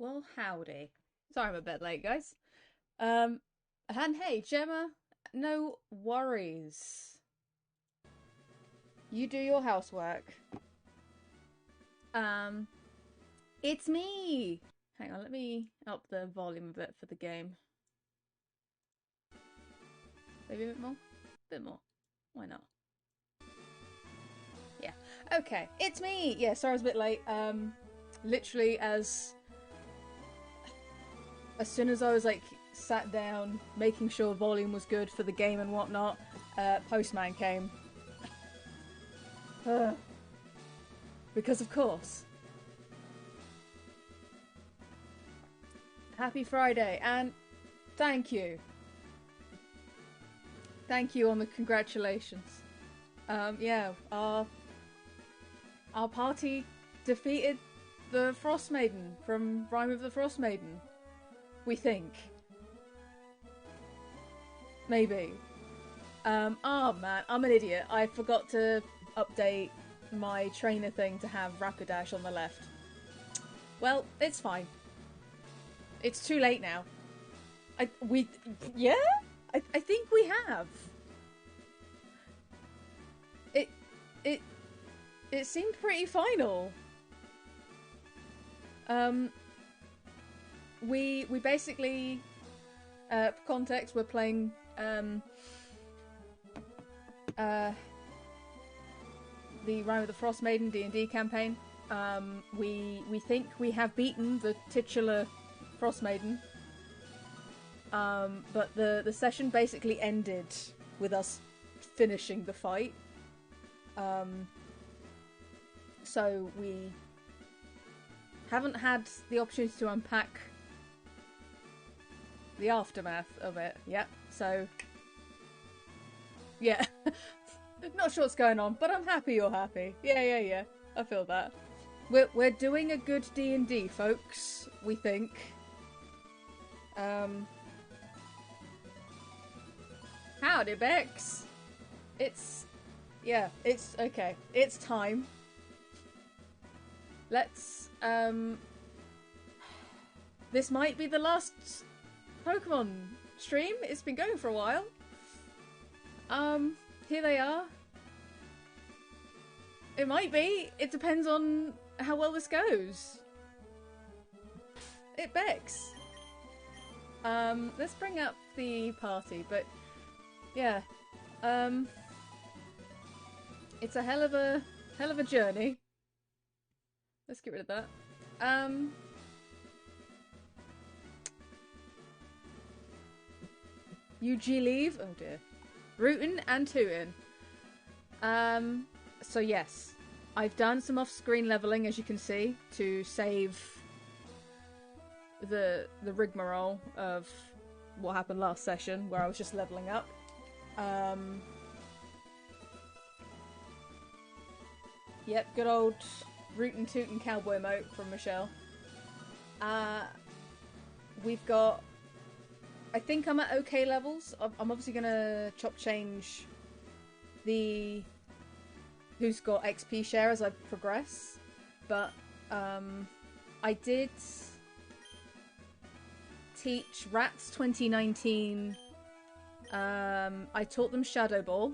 Well, howdy. Sorry I'm a bit late, guys. And hey, Gemma, no worries. You do your housework. Um, it's me! Hang on, let me up the volume a bit for the game. Maybe a bit more? A bit more. Why not? Yeah. Okay, it's me! Yeah, sorry I was a bit late. Literally as soon as I was like sat down, making sure volume was good for the game and whatnot, Postman came. Because of course. Happy Friday, and thank you. Thank you on the congratulations. Yeah, our party defeated the Frost Maiden from Rime of the Frost Maiden. We think. Maybe. Oh man, I'm an idiot. I forgot to update my trainer thing to have Rapidash on the left. Well, it's fine. It's too late now. Yeah? I think we have. It it seemed pretty final. We basically, for context, we're playing the Rime of the Frost Maiden D&D campaign. We think we have beaten the titular Frost Maiden. But the session basically ended with us finishing the fight. So we haven't had the opportunity to unpack the aftermath of it yet. So yeah. Not sure what's going on, but I'm happy you're happy. Yeah. I feel that. We're doing a good D&D, folks. We think. Howdy, Bex. It's okay. It's time. Let's this might be the last Pokemon stream. It's been going for a while. Here they are. It might be. It depends on how well this goes. It begs. Let's bring up the party, but yeah. It's a hell of a journey. Let's get rid of that. UG leave. Oh dear. Rootin' and tootin'. So yes, I've done some off-screen leveling, as you can see, to save the rigmarole of what happened last session, where I was just leveling up. Yep, good old rootin' tootin' cowboy moat from Michelle. We've got... I think I'm at okay levels. I'm obviously gonna chop change the who's got XP share as I progress, but I did teach Rats 2019. I taught them Shadow Ball,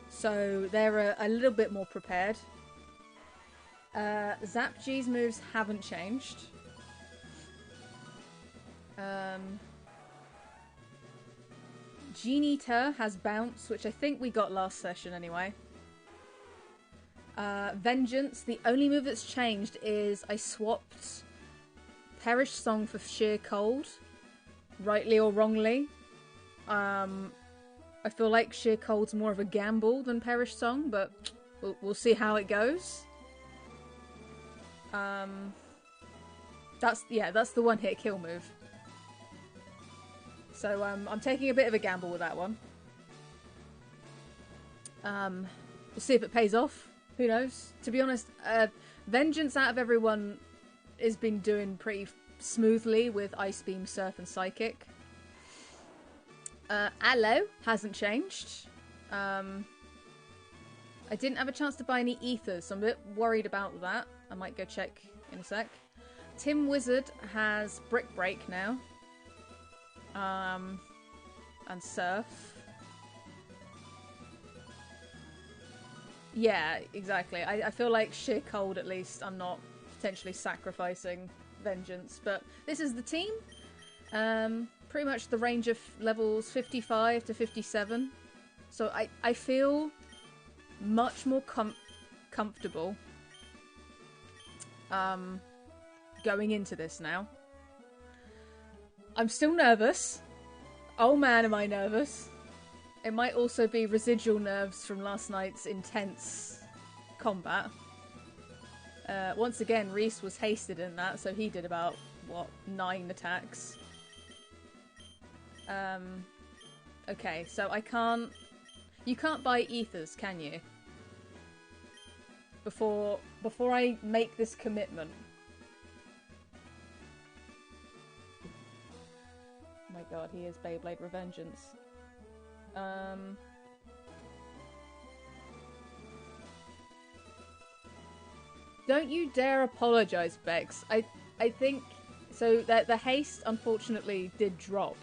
so they're a little bit more prepared. Zap G's moves haven't changed. Genita has Bounce, which I think we got last session anyway. Vengeance, the only move that's changed is I swapped Perish Song for Sheer Cold, rightly or wrongly. I feel like Sheer Cold's more of a gamble than Perish Song, but we'll see how it goes. That's the one hit kill move. So I'm taking a bit of a gamble with that one. We'll see if it pays off. Who knows? To be honest, Vengeance out of everyone has been doing pretty smoothly with Ice Beam, Surf, and Psychic. Aloe hasn't changed. I didn't have a chance to buy any ethers, so I'm a bit worried about that. I might go check in a sec. Tim Wizard has Brick Break now. And Surf. Yeah, exactly. I feel like sheer cold, at least, I'm not potentially sacrificing Vengeance. But this is the team. Pretty much the range of levels 55 to 57. So I feel much more comfortable going into this now. I'm still nervous. Oh man, am I nervous. It might also be residual nerves from last night's intense combat. Once again, Reese was hasted in that, so he did about, what, 9 attacks. Okay, so I can't... You can't buy ethers, can you? Before I make this commitment. Oh my god, he is Beyblade Revengeance. Don't you dare apologise, Bex. I think... So, the haste, unfortunately, did drop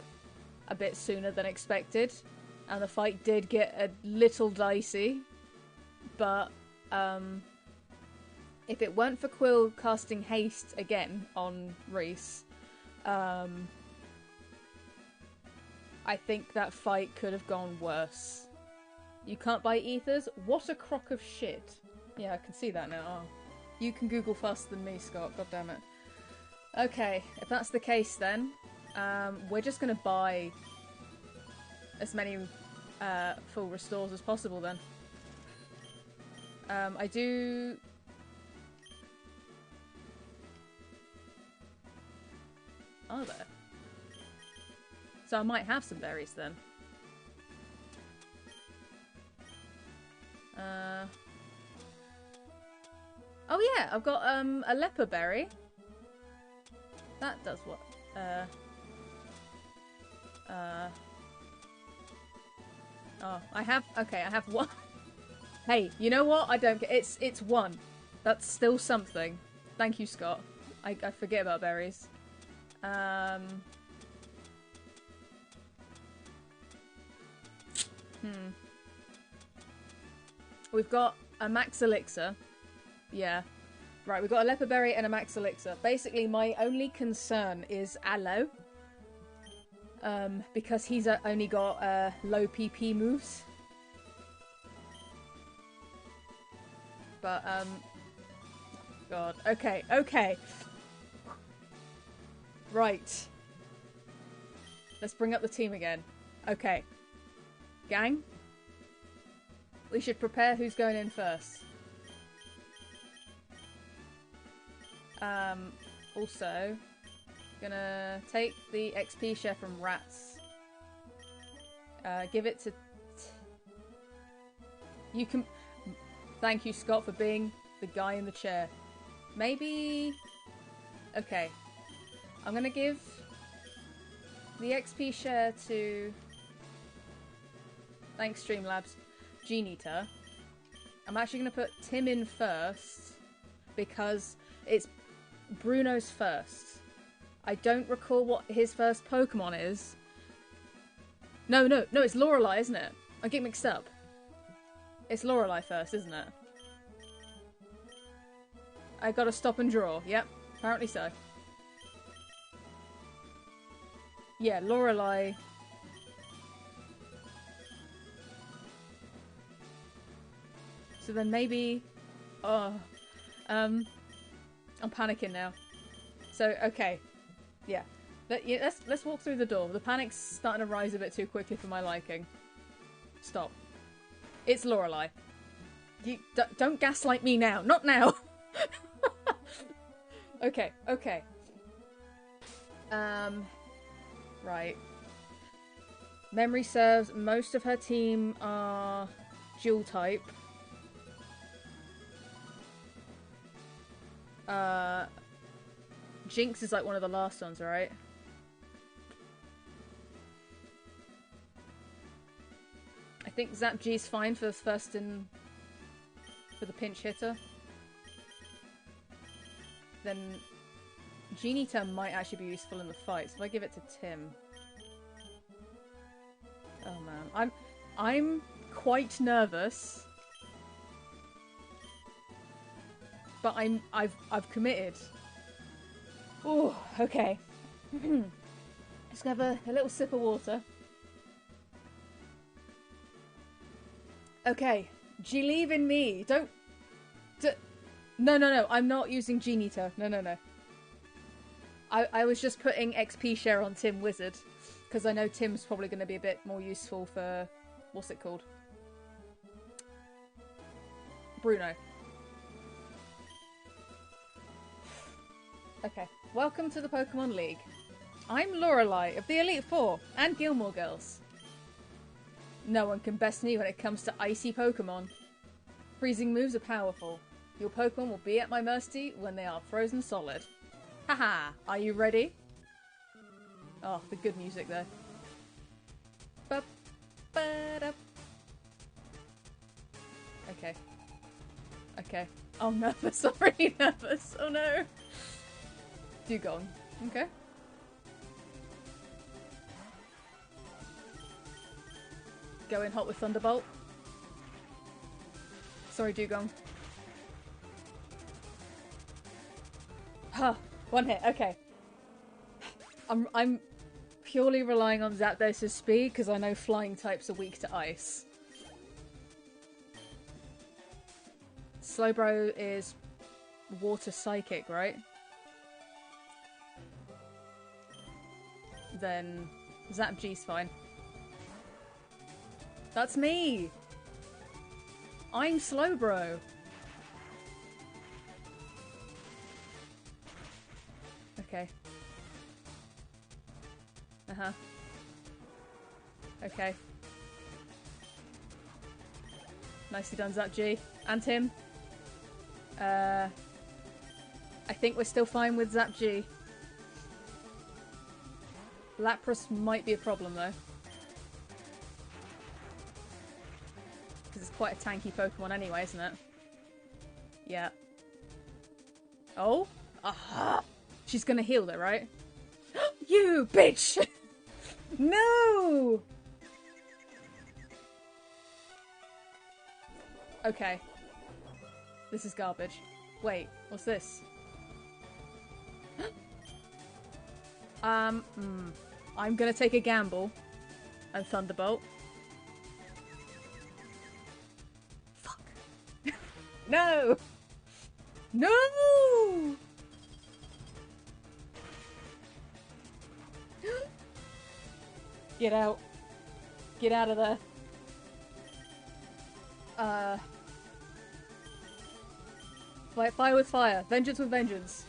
a bit sooner than expected. And the fight did get a little dicey. But, if it weren't for Quill casting haste again on Reese, I think that fight could have gone worse. You can't buy ethers? What a crock of shit. Yeah, I can see that now. Oh. You can Google faster than me, Scott. God damn it. Okay, if that's the case then, we're just gonna buy as many full restores as possible then. I do... Are there? So I might have some berries then. Oh yeah, I've got a leper berry. That does what? Oh, I have... Okay, I have one. Hey, you know what? I don't get... It's one. That's still something. Thank you, Scott. I forget about berries. We've got a max elixir. Yeah. Right, we've got a leper berry and a max elixir. Basically, my only concern is Aloe. Because he's only got low PP moves. But, God. Okay, okay. Right. Let's bring up the team again. Okay. Gang? We should prepare who's going in first. Also, gonna take the XP share from Rats. Give it to... You can... Thank you, Scott, for being the guy in the chair. Maybe... Okay. I'm gonna give the XP share to... Thanks, Streamlabs. Genita. I'm actually gonna put Tim in first because it's Bruno's first. I don't recall what his first Pokemon is. No, it's Lorelei, isn't it? I get mixed up. It's Lorelei first, isn't it? I gotta stop and draw. Yep, apparently so. Yeah, Lorelei. So then maybe... Oh. I'm panicking now. So, okay. Yeah. Let's walk through the door. The panic's starting to rise a bit too quickly for my liking. Stop. It's Lorelei. You don't gaslight me now. Not now. Okay, okay. Right. Memory serves, most of her team are dual type. Jinx is like one of the last ones, right? I think Zap G's fine for the first in... for the pinch hitter. then Genie-Turn might actually be useful in the fight. So if I give it to Tim... Oh man, I'm quite nervous. But I've committed. Oh, okay. Just gonna have a little sip of water. Okay, believe in me. Don't. No. I'm not using Genie-Turn. No. I was just putting XP share on Tim Wizard because I know Tim's probably going to be a bit more useful for what's it called? Bruno. Okay, welcome to the Pokemon League. I'm Lorelei of the Elite Four and Gilmore Girls. No one can best me when it comes to icy Pokemon. Freezing moves are powerful. Your Pokemon will be at my mercy when they are frozen solid. Haha, are you ready? Oh, the good music there. Ba-ba-da. Okay. Oh, nervous. Already nervous. Oh no. Dugong. Okay. Go in hot with Thunderbolt. Sorry, Dugong. Huh. One hit. Okay. I'm purely relying on Zapdos' speed because I know flying types are weak to ice. Slowbro is water psychic, right? Then Zap G's fine. That's me! I'm Slowbro! Okay. Uh-huh. Okay. Nicely done, Zap G. And him. I think we're still fine with Zap G. Lapras might be a problem, though. Because it's quite a tanky Pokemon anyway, isn't it? Yeah. Oh? Aha! She's gonna heal, though, right? You bitch! No! Okay. This is garbage. Wait, what's this? I'm gonna take a gamble and Thunderbolt. Fuck. No! No! Get out. Get out of there. Fight fire with fire. Vengeance with vengeance.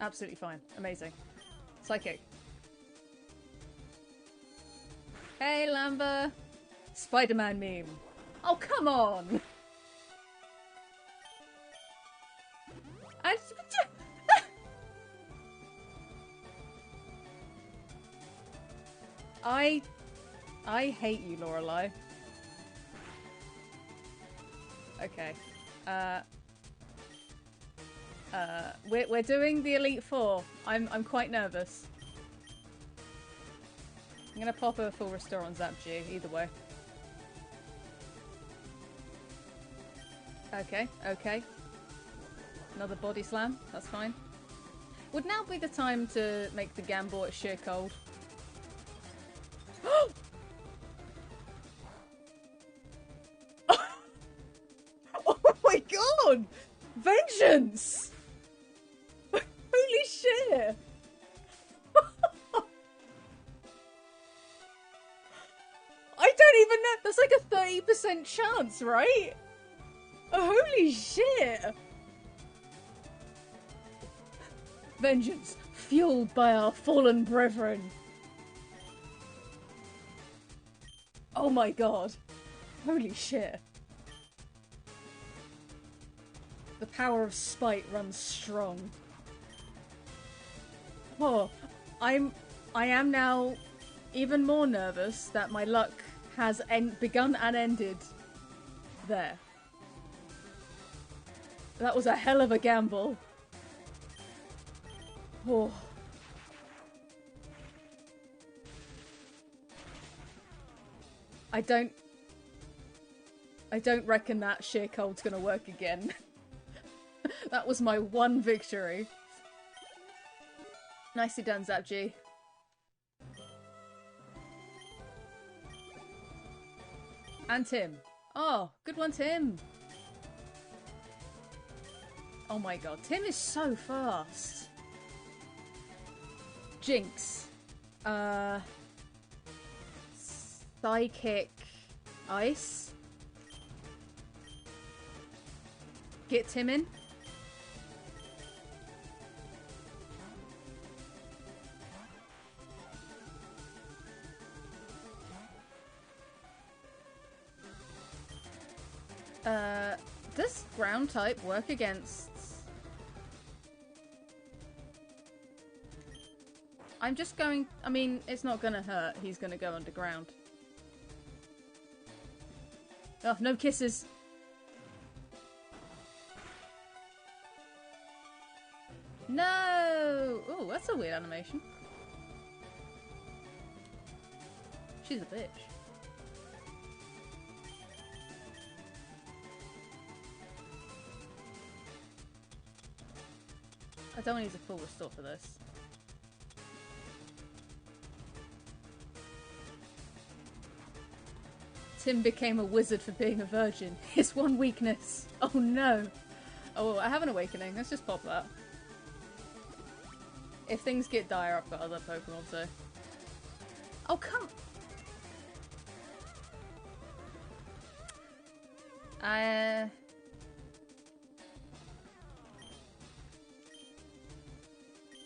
Absolutely fine. Amazing. Psychic. Hey, Lamba. Spider-Man meme. Oh, come on! I hate you, Lorelei. Okay. We're doing the Elite Four. I'm quite nervous. I'm gonna pop a full restore on Zap G, either way. Okay. Another body slam, that's fine. Would now be the time to make the gamble at sheer cold? Oh my god! Vengeance! Holy shit! I don't even know. That's like a 30% chance, right? Oh, holy shit! Vengeance, fueled by our fallen brethren. Oh my god. Holy shit. The power of spite runs strong. Oh, I am now even more nervous that my luck has begun and ended there. That was a hell of a gamble. Oh. I don't reckon that sheer cold's gonna work again. That was my one victory. Nicely done, Zapji. And Tim. Oh, good one, Tim. Oh my god, Tim is so fast. Jinx. Psychic Ice. Get Tim in. Does ground type work against... I'm just going... I mean, it's not gonna hurt. He's gonna go underground. Oh, no kisses. No! Oh, that's a weird animation. She's a bitch. I don't need a full restore for this. Tim became a wizard for being a virgin. His one weakness. Oh no. Oh, I have an awakening. Let's just pop that. If things get dire, I've got other Pokemon, so... Oh, come...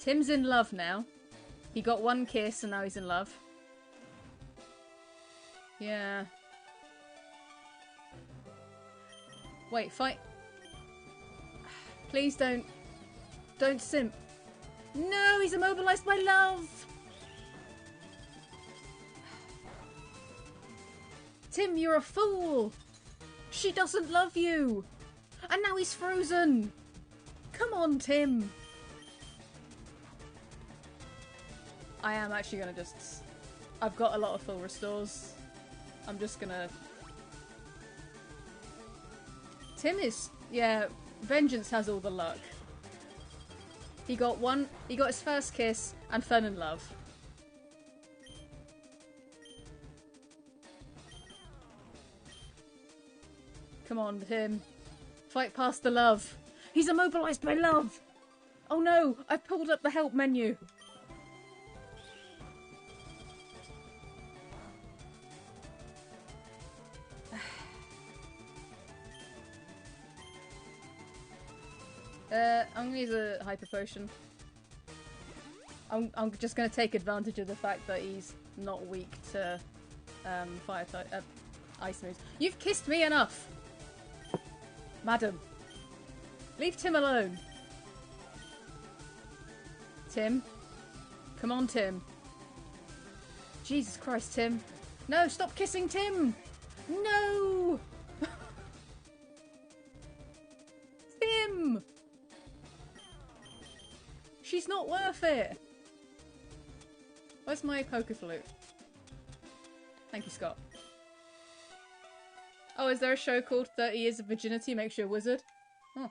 Tim's in love now. He got one kiss and now he's in love. Yeah. Wait, fight. Please don't. Don't simp. No, he's immobilized by love! Tim, you're a fool! She doesn't love you! And now he's frozen! Come on, Tim! I am actually gonna just... I've got a lot of full restores. I'm just gonna... Tim is... Yeah, Vengeance has all the luck. He got his first kiss and fell in love. Come on, Tim. Fight past the love. He's immobilized by love! Oh no! I've pulled up the help menu! I'm gonna use a Hyper Potion. I'm just gonna take advantage of the fact that he's not weak to fire type, ice moves. You've kissed me enough! Madam. Leave Tim alone. Tim. Come on, Tim. Jesus Christ, Tim. No, stop kissing Tim! No! Tim! She's not worth it! Where's my poker flute? Thank you, Scott. Oh, is there a show called 30 Years of Virginity Makes You a Wizard? Huh.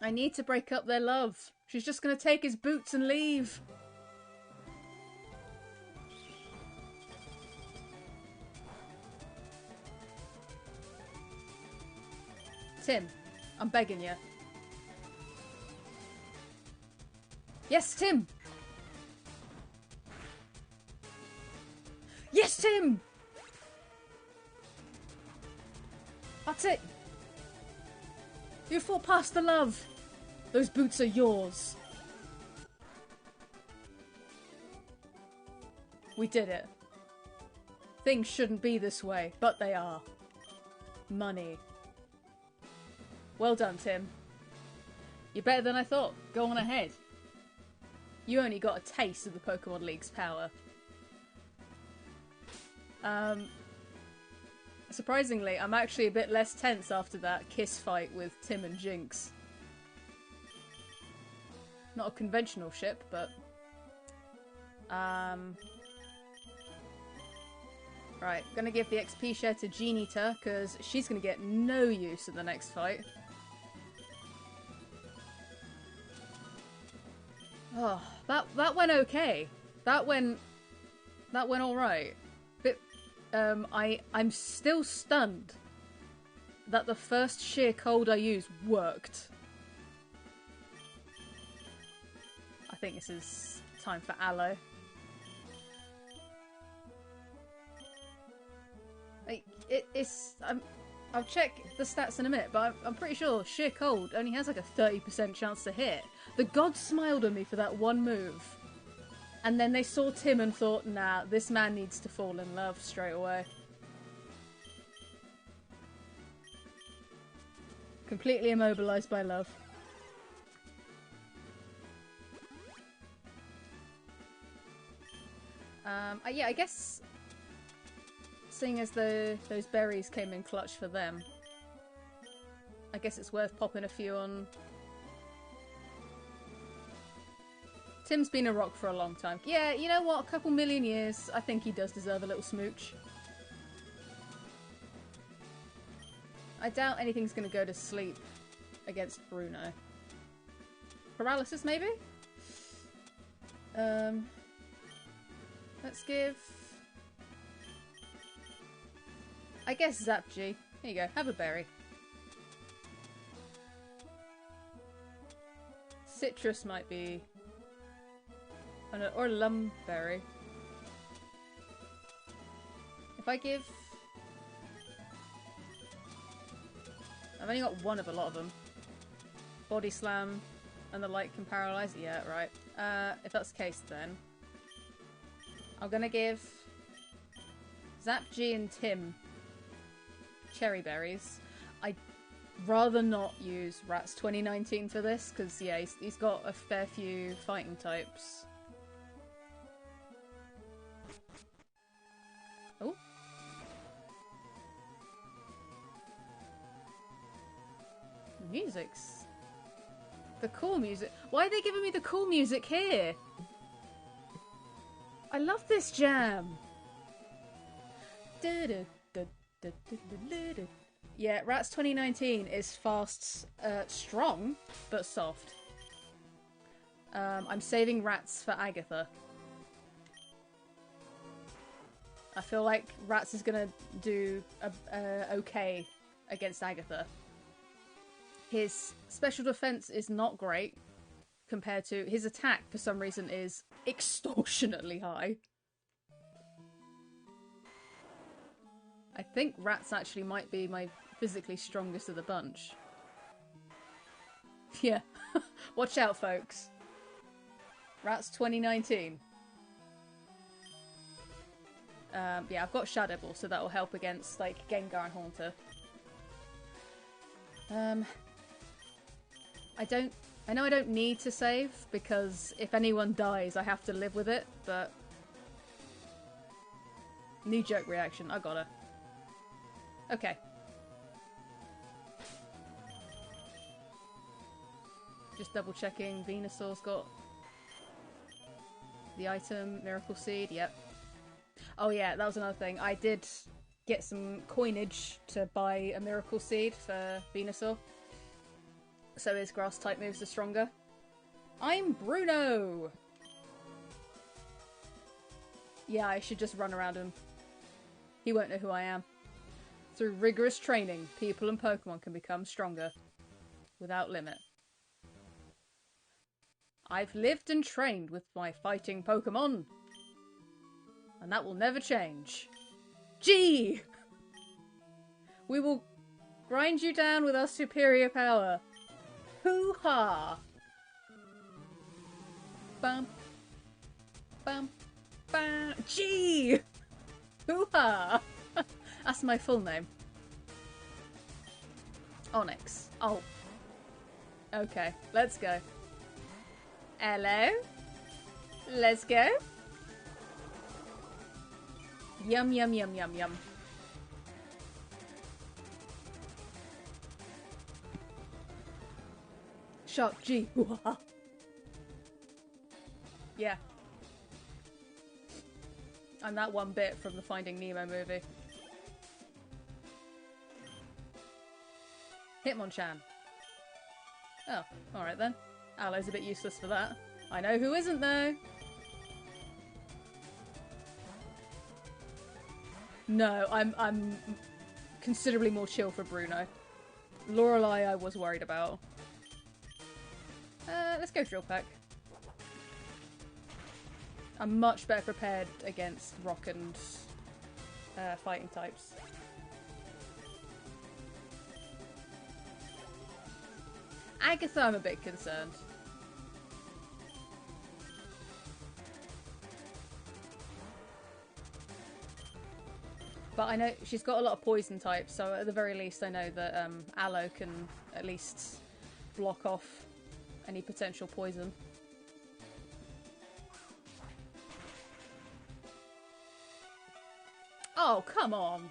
I need to break up their love. She's just gonna take his boots and leave. Tim, I'm begging you. Yes, Tim! Yes, Tim! That's it! You fought past the love! Those boots are yours! We did it. Things shouldn't be this way, but they are. Money. Well done, Tim. You're better than I thought. Go on ahead. You only got a taste of the Pokemon League's power. Surprisingly, I'm actually a bit less tense after that kiss fight with Tim and Jinx. Not a conventional ship, but... Right, gonna give the XP share to Genita, because she's gonna get no use in the next fight. Oh, that went okay. That went alright. But I'm still stunned that the first sheer cold I used worked. I think this is time for Aloe. I'll check the stats in a minute, but I'm pretty sure sheer cold only has like a 30% chance to hit. The gods smiled at me for that one move. And then they saw Tim and thought, nah, this man needs to fall in love straight away. Completely immobilized by love. Yeah, I guess... Seeing as those berries came in clutch for them, I guess it's worth popping a few on... Tim's been a rock for a long time. Yeah, you know what? A couple million years. I think he does deserve a little smooch. I doubt anything's going to go to sleep against Bruno. Paralysis, maybe? Let's give... I guess Zapg. Here you go. Have a berry. Citrus might be... Oh no, or Lumberry. If I give... I've only got one of a lot of them. Body Slam and the light can paralyze? Yeah, right. If that's the case then... I'm gonna give... Zapg and Tim cherry berries. I'd rather not use Rats 2019 for this, because yeah, he's got a fair few fighting types. Oh. Music's... The cool music. Why are they giving me the cool music here? I love this jam. Yeah, Rats 2019 is fast, strong, but soft. I'm saving Rats for Agatha. I feel like Rats is gonna do okay against Agatha. His special defense is not great compared to his attack. For some reason, is extortionately high. I think Rats actually might be my physically strongest of the bunch. Yeah, watch out, folks. Rats 2019. Yeah, I've got Shadow Ball, so that will help against, like, Gengar and Haunter. I know I don't need to save, because if anyone dies, I have to live with it, but... Knee-jerk reaction, I gotta. Okay. Just double-checking, Venusaur's got... the item, Miracle Seed, yep. Oh yeah, that was another thing. I did get some coinage to buy a Miracle Seed for Venusaur. So his grass-type moves are stronger. I'm Bruno! Yeah, I should just run around him. He won't know who I am. Through rigorous training, people and Pokemon can become stronger. Without limit. I've lived and trained with my fighting Pokemon. And that will never change. G! We will grind you down with our superior power. Hoo-ha! Bum. Bum. Bam. G! Hoo-ha! That's my full name. Onyx. Oh. Okay, let's go. Hello? Let's go. Yum, yum, yum, yum, yum. Shark G. Yeah. I'm that one bit from the Finding Nemo movie. Hitmonchan. Oh, alright then. Aloe's a bit useless for that. I know who isn't though. No, I'm considerably more chill for Bruno. Lorelei I was worried about. Let's go Drill Peck. I'm much better prepared against rock and fighting types. Agatha I'm a bit concerned. But I know she's got a lot of poison types, so at the very least I know that Aloe can at least block off any potential poison. Oh, come on!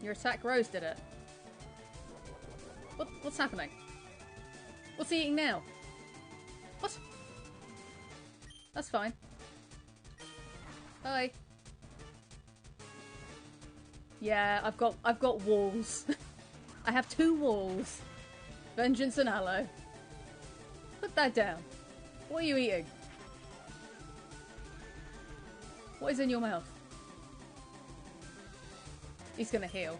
Your attack Rose did it. What's happening? What's he eating now? What? That's fine. Bye. Yeah, I've got walls. I have 2 walls. Vengeance and Aloe. Put that down. What are you eating? What is in your mouth? He's gonna heal.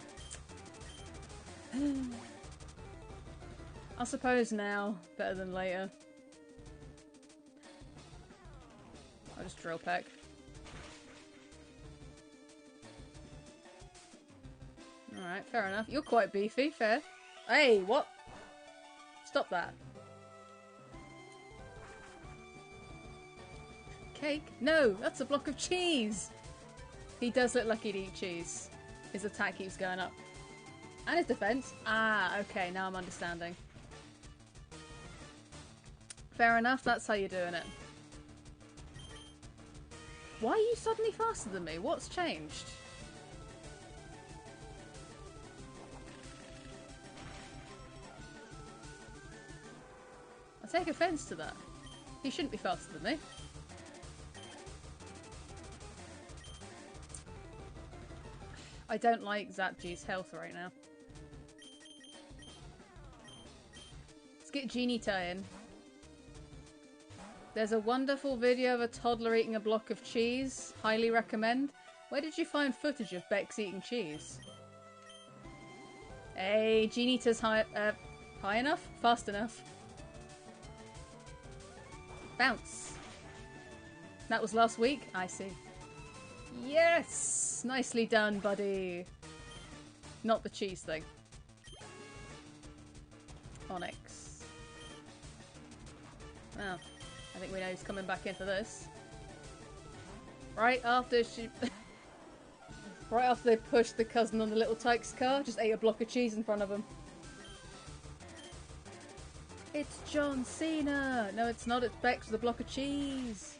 I suppose now, better than later. I'll just Drill Peck. Alright, fair enough. You're quite beefy, fair. Hey, what? Stop that. Cake? No, that's a block of cheese! He does look like he'd eat cheese. His attack keeps going up. And his defense. Ah, okay, now I'm understanding. Fair enough, that's how you're doing it. Why are you suddenly faster than me? What's changed? I take offense to that. He shouldn't be faster than me. I don't like Zapji's health right now. Let's get Genie tie-in. There's a wonderful video of a toddler eating a block of cheese. Highly recommend. Where did you find footage of Bex eating cheese? Hey, Genita's high enough? Fast enough. Bounce. That was last week? I see. Yes! Nicely done, buddy. Not the cheese thing. Onyx. Well, I think we know who's coming back into this. Right after she... right after they pushed the cousin on the little Tyke's car, just ate a block of cheese in front of him. It's John Cena! No, it's not. It's Bex with a block of cheese.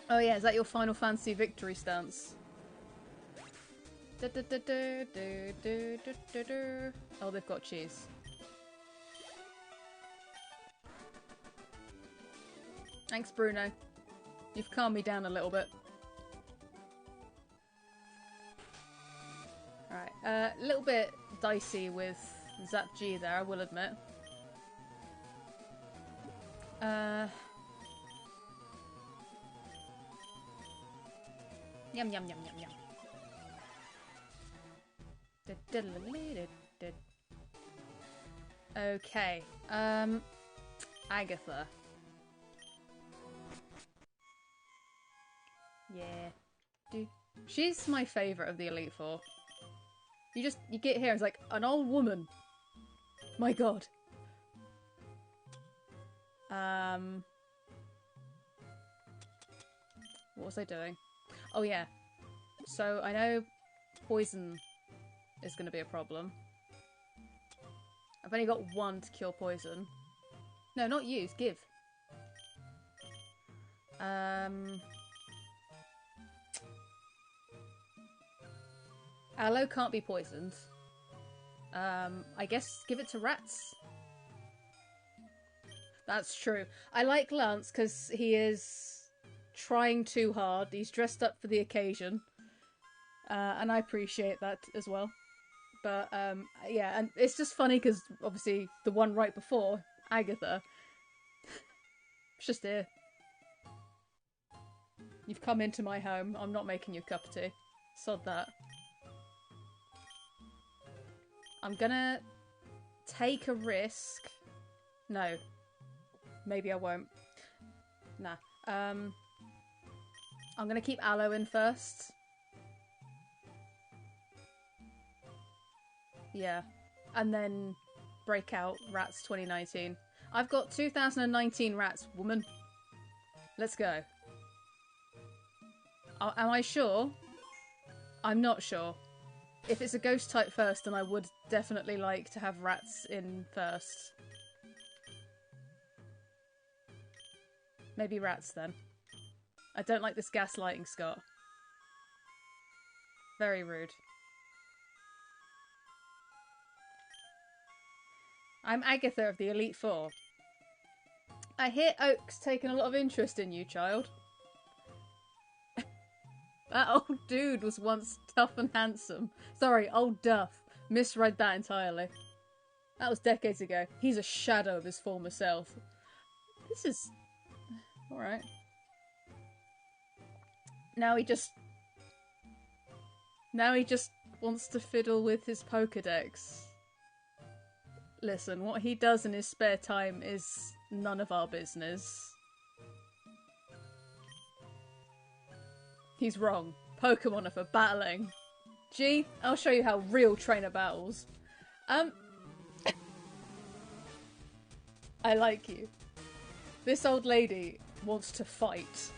Oh yeah, is that your Final Fantasy victory stance? Oh, they've got cheese. Thanks, Bruno. You've calmed me down a little bit. Alright, a little bit dicey with Zap G there, I will admit. Yum yum yum yum yum. Okay, Agatha. Yeah. She's my favourite of the Elite Four. You get here, it's like, an old woman. My god. What was I doing? Oh yeah. So I know poison is going to be a problem. I've only got 1 to kill poison. No, not use. Give. Aloe can't be poisoned. I guess give it to rats. That's true. I like Lance because he is trying too hard. He's dressed up for the occasion. And I appreciate that as well. But, yeah, and it's just funny because, obviously, the one right before, Agatha, it's just here. You've come into my home. I'm not making you a cup of tea. Sod that. I'm gonna take a risk. No. Maybe I won't. Nah. I'm gonna keep Aloe in first. Yeah. And then break out Rats 2019. I've got 2019 Rats, woman. Let's go. Am I sure? I'm not sure. If it's a ghost type first, then I would definitely like to have rats in first. Maybe rats then. I don't like this gaslighting, Scott. Very rude. I'm Agatha of the Elite Four. I hear Oak's taken a lot of interest in you, child. That old dude was once tough and handsome. Sorry, old Duff. Misread that entirely. That was decades ago. He's a shadow of his former self. This is... alright. Now he just wants to fiddle with his Pokedex. Listen, what he does in his spare time is none of our business. He's wrong. Pokemon are for battling. Gee, I'll show you how real trainer battles. I like you. This old lady wants to fight.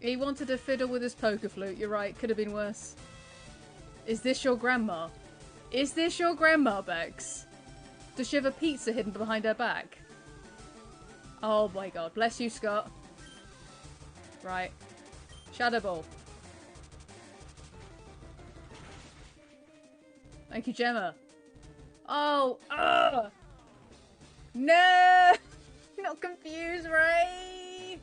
He wanted to fiddle with his poker flute, you're right, could have been worse. Is this your grandma? Is this your grandma, Bex? Does she have a pizza hidden behind her back? Oh my god, bless you, Scott. Right. Shadow Ball. Thank you, Gemma. Oh, no! Not confused, right?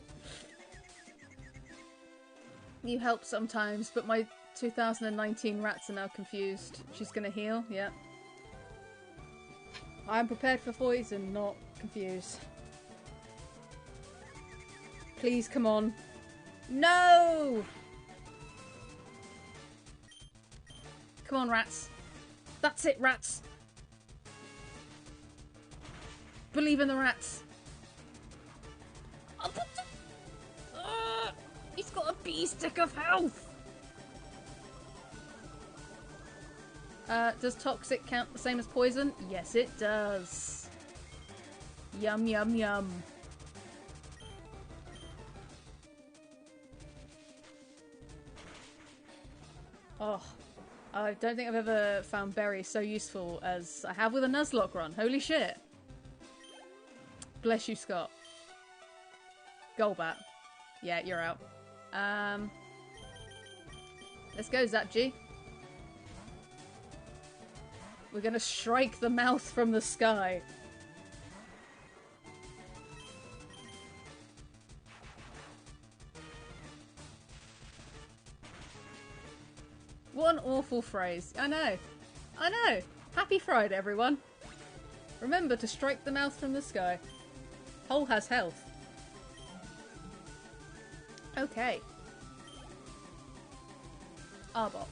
You help sometimes, but my 2019 rats are now confused. She's gonna heal, yeah. I'm prepared for poison, not confused. Please, come on. No! Come on, rats. That's it, rats. Believe in the rats. He's got a bee stick of health. Does toxic count the same as poison? Yes, it does. Yum, yum, yum. Oh, I don't think I've ever found berries so useful as I have with a Nuzlocke run. Holy shit. Bless you, Scott. Golbat. Yeah, you're out. Let's go, Zapji. We're gonna strike the mouth from the sky. What an awful phrase. I know. I know. Happy Friday, everyone. Remember to strike the mouth from the sky. Hole has health. Okay. Arbok.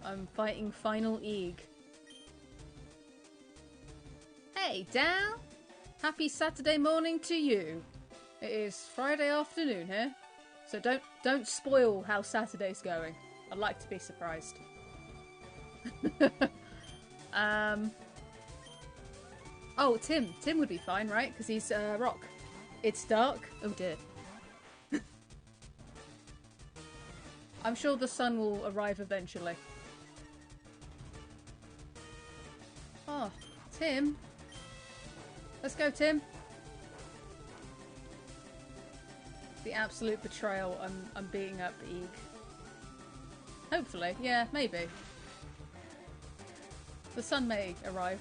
I'm fighting Final Eeg. Hey, Dal! Happy Saturday morning to you. It is Friday afternoon here, so don't spoil how Saturday's going. I'd like to be surprised. Oh, Tim. Tim would be fine, right? Because he's rock. It's dark. Oh dear. I'm sure the sun will arrive eventually. Oh, Tim. Let's go, Tim. The absolute betrayal. I'm beating up Eeg. Hopefully. Yeah, maybe. The sun may arrive.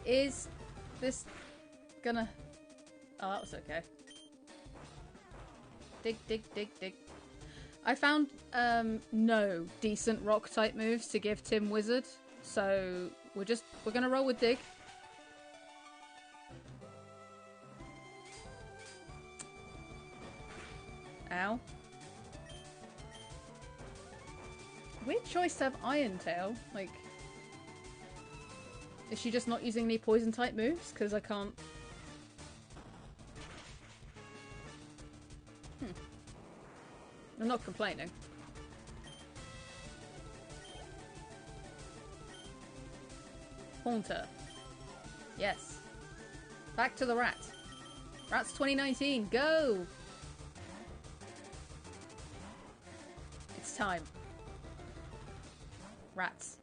Is this gonna... Oh, that was okay. Dig, dig, dig, dig. I found no decent rock type moves to give Tim Wizard, so we're gonna roll with dig. Ow. Weird choice to have Iron Tail. Like, is she just not using any poison type moves? Because I can't... I'm not complaining. Haunter. Yes. Back to the rat. Rats 2019, go! It's time. Rats.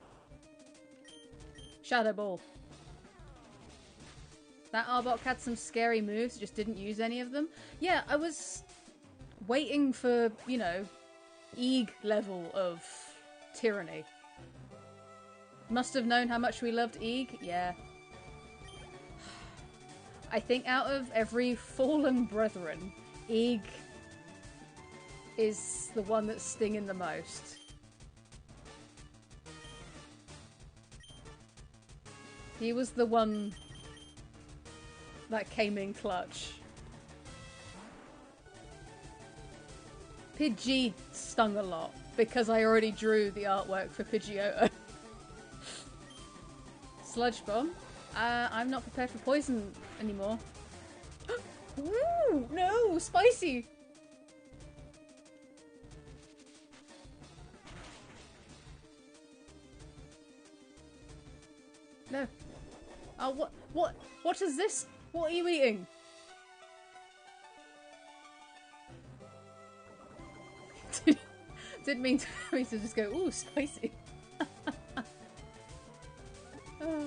Shadow Ball. That Arbok had some scary moves, just didn't use any of them. Yeah, I was waiting for, you know, Eeg level of tyranny. Must have known how much we loved Eeg, yeah. I think out of every fallen brethren, Eeg is the one that's stinging the most. He was the one that came in clutch. Pidgey stung a lot because I already drew the artwork for Pidgeotto. Sludge Bomb. I'm not prepared for poison anymore. Ooh, no, spicy. No. Oh, what is this? What are you eating? Didn't mean to just go, ooh, spicy. Oh.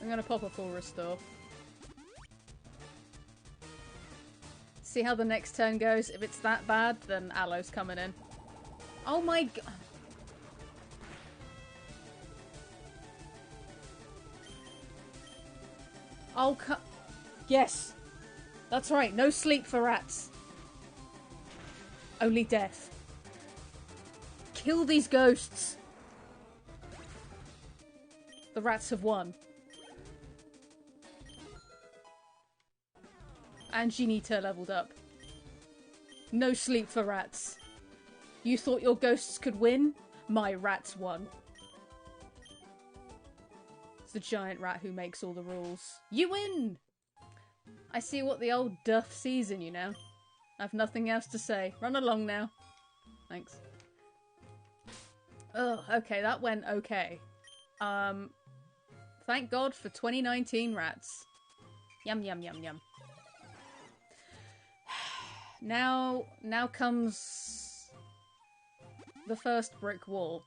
I'm gonna pop a full restore. See how the next turn goes. If it's that bad, then Aloe's coming in. Oh my god. Oh, yes. That's right. No sleep for rats. Only death. Kill these ghosts. The rats have won. And Ginita leveled up. No sleep for rats. You thought your ghosts could win? My rats won. It's the giant rat who makes all the rules. You win! I see what the old duff sees in you now. I've nothing else to say. Run along now. Thanks. Oh, okay, that went okay. Thank God for 2019 rats. Yum, yum, yum, yum. Now comes the first brick wall.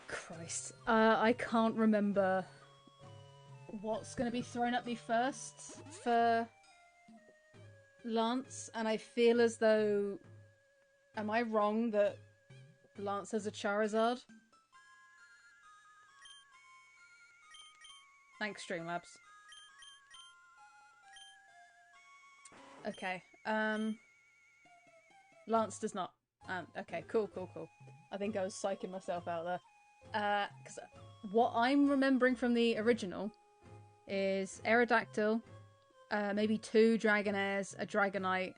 Christ. I can't remember what's going to be thrown at me first for Lance, and I feel as though... Am I wrong that Lance has a Charizard? Thanks, Streamlabs. Okay. Lance does not. Okay, cool. I think I was psyching myself out there. Because what I'm remembering from the original is Aerodactyl, maybe 2 Dragonairs, a Dragonite,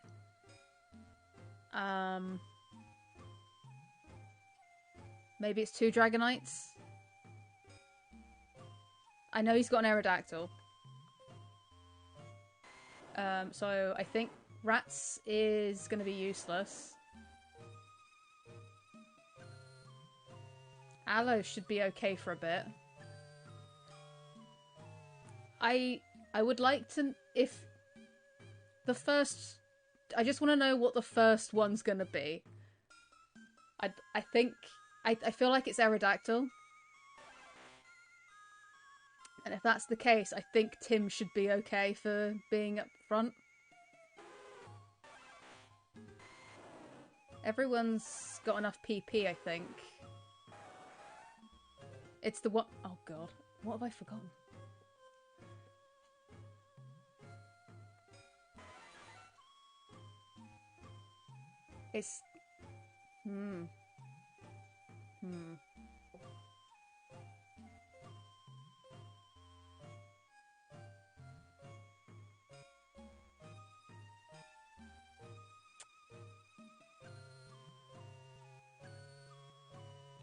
maybe it's 2 Dragonites. I know he's got an Aerodactyl. So I think Rats is going to be useless. Aloe should be okay for a bit. I would like to, if the first, I just want to know what the first one's gonna be. I think, I feel like it's Aerodactyl. And if that's the case, I think Tim should be okay for being up front. Everyone's got enough PP, I think. It's the one... Oh god, what have I forgotten? It's...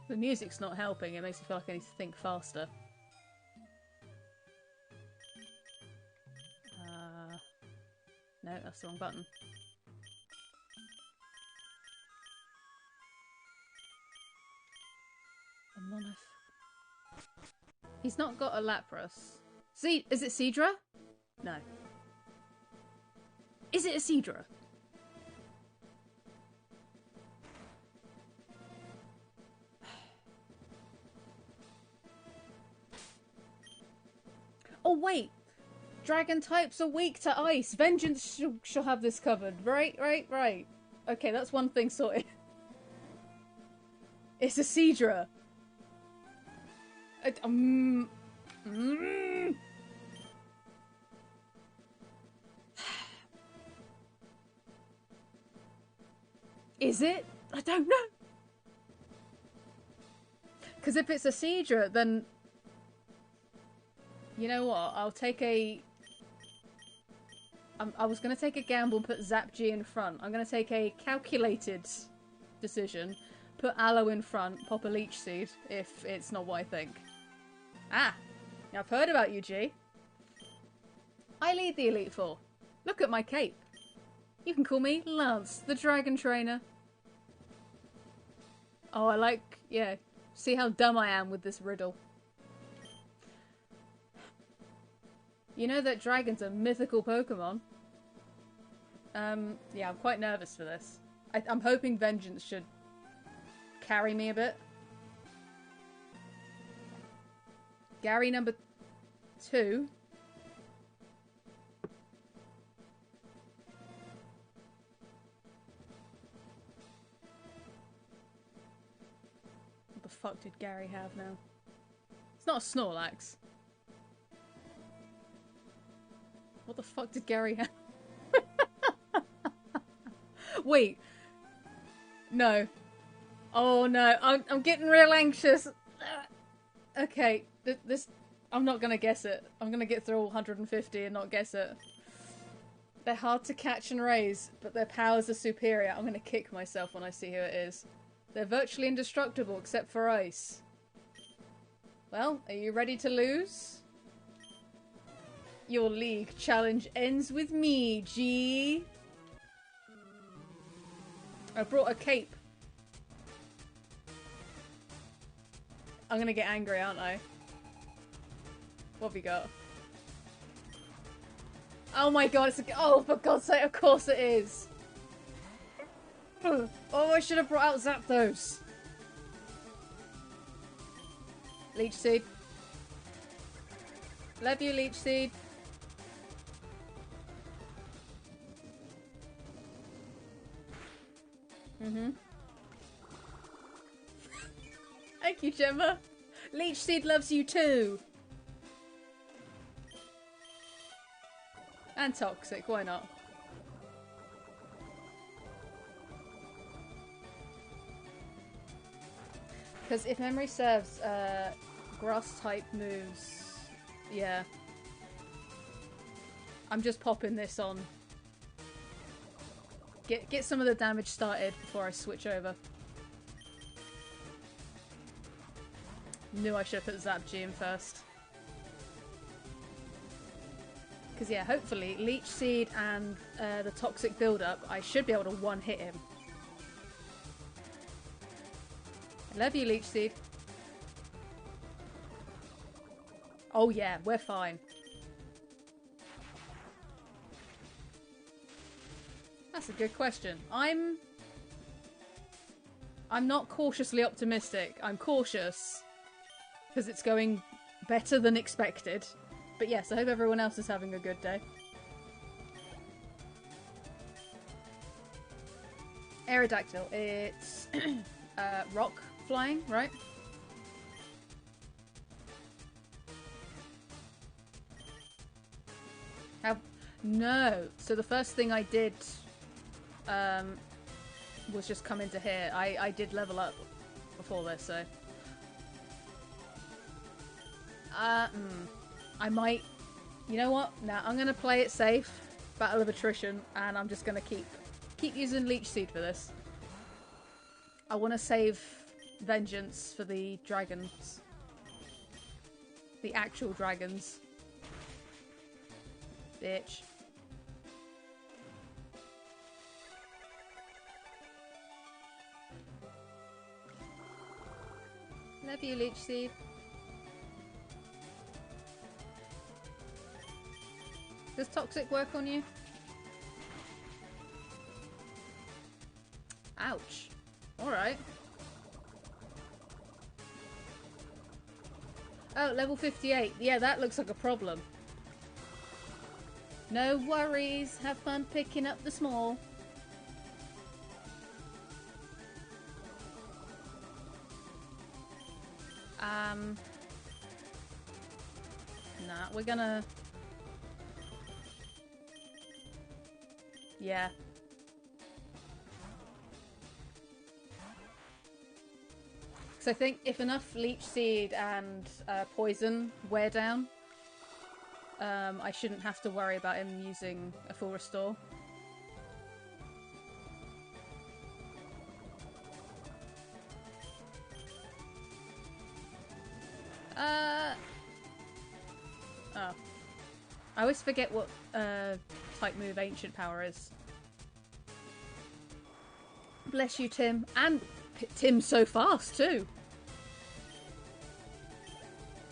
The music's not helping, it makes me feel like I need to think faster. No, that's the wrong button. He's not got a Lapras. See, is it Seadra? No. Is it a Seadra? Oh wait! Dragon types are weak to ice. Vengeance shall have this covered. Right. Okay, that's one thing sorted. It's a Seadra. Is it? I don't know. Because if it's a Seadra, then... You know what? I'll take a... I was going to take a gamble and put Zap G in front. I'm going to take a calculated decision. Put Aloe in front, pop a Leech Seed, if it's not what I think. Ah! I've heard about you, G. I lead the Elite Four. Look at my cape. You can call me Lance, the Dragon Trainer. Oh, I like... Yeah. See how dumb I am with this riddle. You know that dragons are mythical Pokemon. Yeah, I'm quite nervous for this. I'm hoping Vengeance should carry me a bit. Gary number 2. What the fuck did Gary have now? It's not a Snorlax. What the fuck did Gary have? Wait. No. Oh no, I'm getting real anxious. Okay, this... I'm not gonna guess it. I'm gonna get through all 150 and not guess it. They're hard to catch and raise, but their powers are superior. I'm gonna kick myself when I see who it is. They're virtually indestructible except for ice. Well, are you ready to lose? Your league challenge ends with me, G. I brought a cape. I'm gonna get angry, aren't I? What have you got? Oh my god, it's a... Oh, for God's sake, of course it is! Oh, I should have brought out Zapdos. Leech Seed. Love you, Leech Seed. Thank you, Gemma. Leech Seed loves you too. And Toxic, why not? Because if memory serves, grass type moves, yeah. I'm just popping this on. Get some of the damage started before I switch over. Knew I should have put Zap G in first. Because yeah, hopefully Leech Seed and the Toxic build-up, I should be able to one-hit him. I love you, Leech Seed. Oh yeah, we're fine. That's a good question. I'm not cautiously optimistic. I'm cautious because it's going better than expected. But yes, I hope everyone else is having a good day. Aerodactyl. It's rock flying, right? How? No. So the first thing I did was just come into here. I did level up before this, so I might. You know what? Now I'm gonna play it safe, battle of attrition, and I'm just gonna keep using Leech Seed for this. I want to save Vengeance for the dragons, the actual dragons. Bitch. Love you, Leech Seed. Does Toxic work on you? Ouch. Alright. Oh, level 58. Yeah, that looks like a problem. No worries. Have fun picking up the small. Nah, we're gonna... Yeah. So I think if enough Leech Seed and Poison wear down, I shouldn't have to worry about him using a full restore. Oh. I always forget what type move Ancient Power is. Bless you, Tim. And Tim's so fast, too.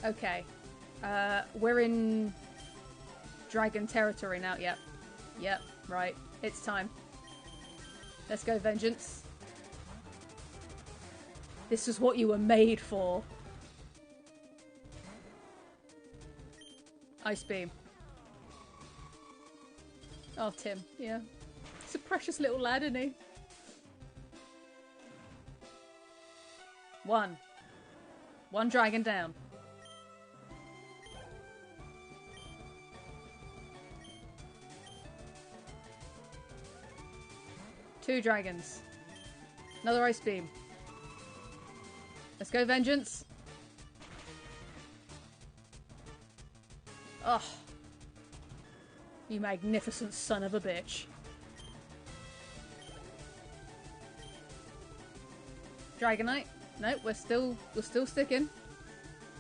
Okay. We're in dragon territory now. Yep. Yep. Right. It's time. Let's go, Vengeance. This is what you were made for. Ice Beam. Oh, Tim. Yeah. He's a precious little lad, isn't he? One dragon down. Two dragons. Another Ice Beam. Let's go, Vengeance. Oh. You magnificent son of a bitch. Dragonite. Nope, we're still sticking.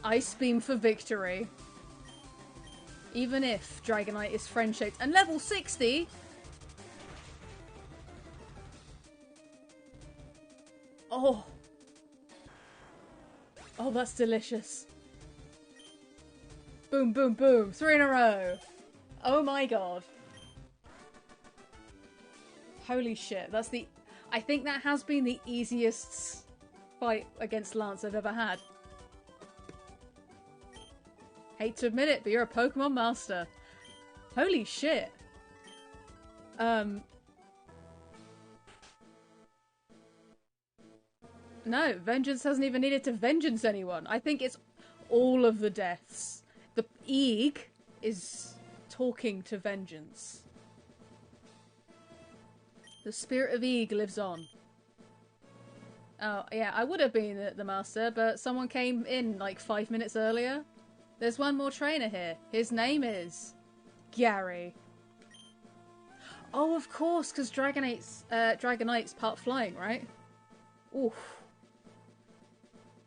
Ice Beam for victory. Even if Dragonite is friend-shaped and level 60. Oh. Oh, that's delicious. Boom, boom, boom. 3 in a row. Oh my god. Holy shit. That's the... I think that has been the easiest fight against Lance I've ever had. Hate to admit it, but you're a Pokemon master. Holy shit. No, Vengeance hasn't even needed to vengeance anyone. I think it's all of the deaths. The Eeg is talking to Vengeance. The spirit of Eeg lives on. Oh, yeah, I would have been the master, but someone came in like 5 minutes earlier. There's one more trainer here. His name is Gary. Oh, of course, because Dragonite's part flying, right? Oof.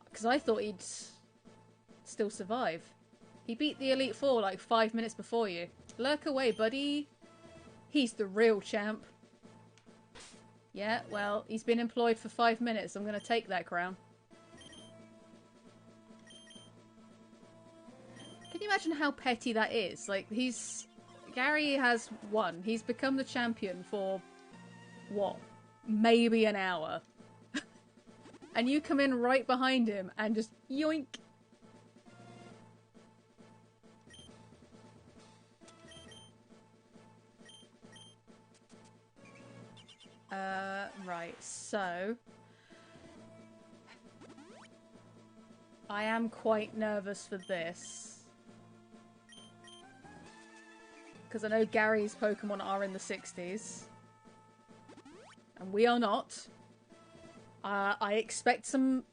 Because I thought he'd still survive. He beat the Elite Four like 5 minutes before you. Lurk away, buddy. He's the real champ. Yeah, well, he's been employed for 5 minutes. I'm going to take that crown. Can you imagine how petty that is? Like, Gary has won. He's become the champion for what, maybe an hour. And you come in right behind him and just yoink. Right, so I am quite nervous for this. Because I know Gary's Pokemon are in the 60s. And we are not. I expect some...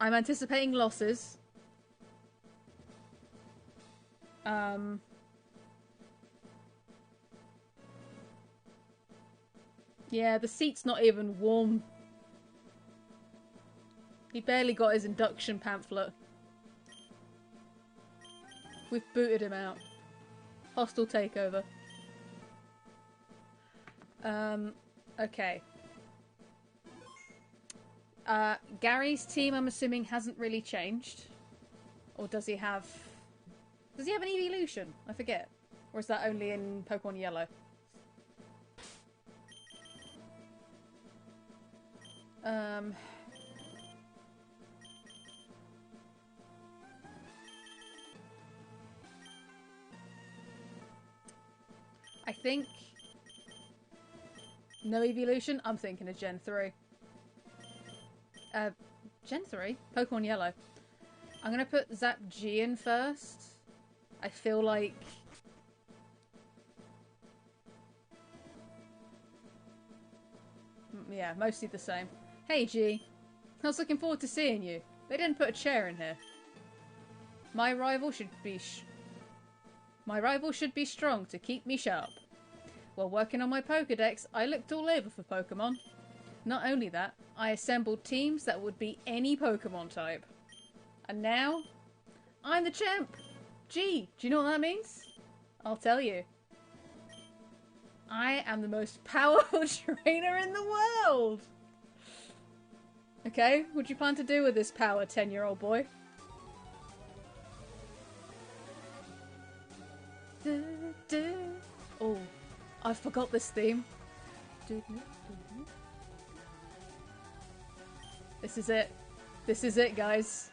I'm anticipating losses. Yeah, the seat's not even warm. He barely got his induction pamphlet. We've booted him out. Hostile takeover. Okay. Gary's team, I'm assuming, hasn't really changed. Or does he have... Does he have an evolution? I forget. Or is that only in Pokemon Yellow? I think... No evolution? I'm thinking of Gen 3. Gen 3? Pokemon Yellow. I'm gonna put Zap G in first. I feel like... Yeah, mostly the same. Hey G. I was looking forward to seeing you. They didn't put a chair in here. My rival should be strong to keep me sharp. While working on my Pokedex, I looked all over for Pokemon. Not only that, I assembled teams that would be any Pokemon type. And now, I'm the champ! Gee, do you know what that means? I'll tell you. I am the most powerful trainer in the world! Okay, what do you plan to do with this power, 10-year-old boy? Oh, I forgot this theme. This is it. This is it, guys.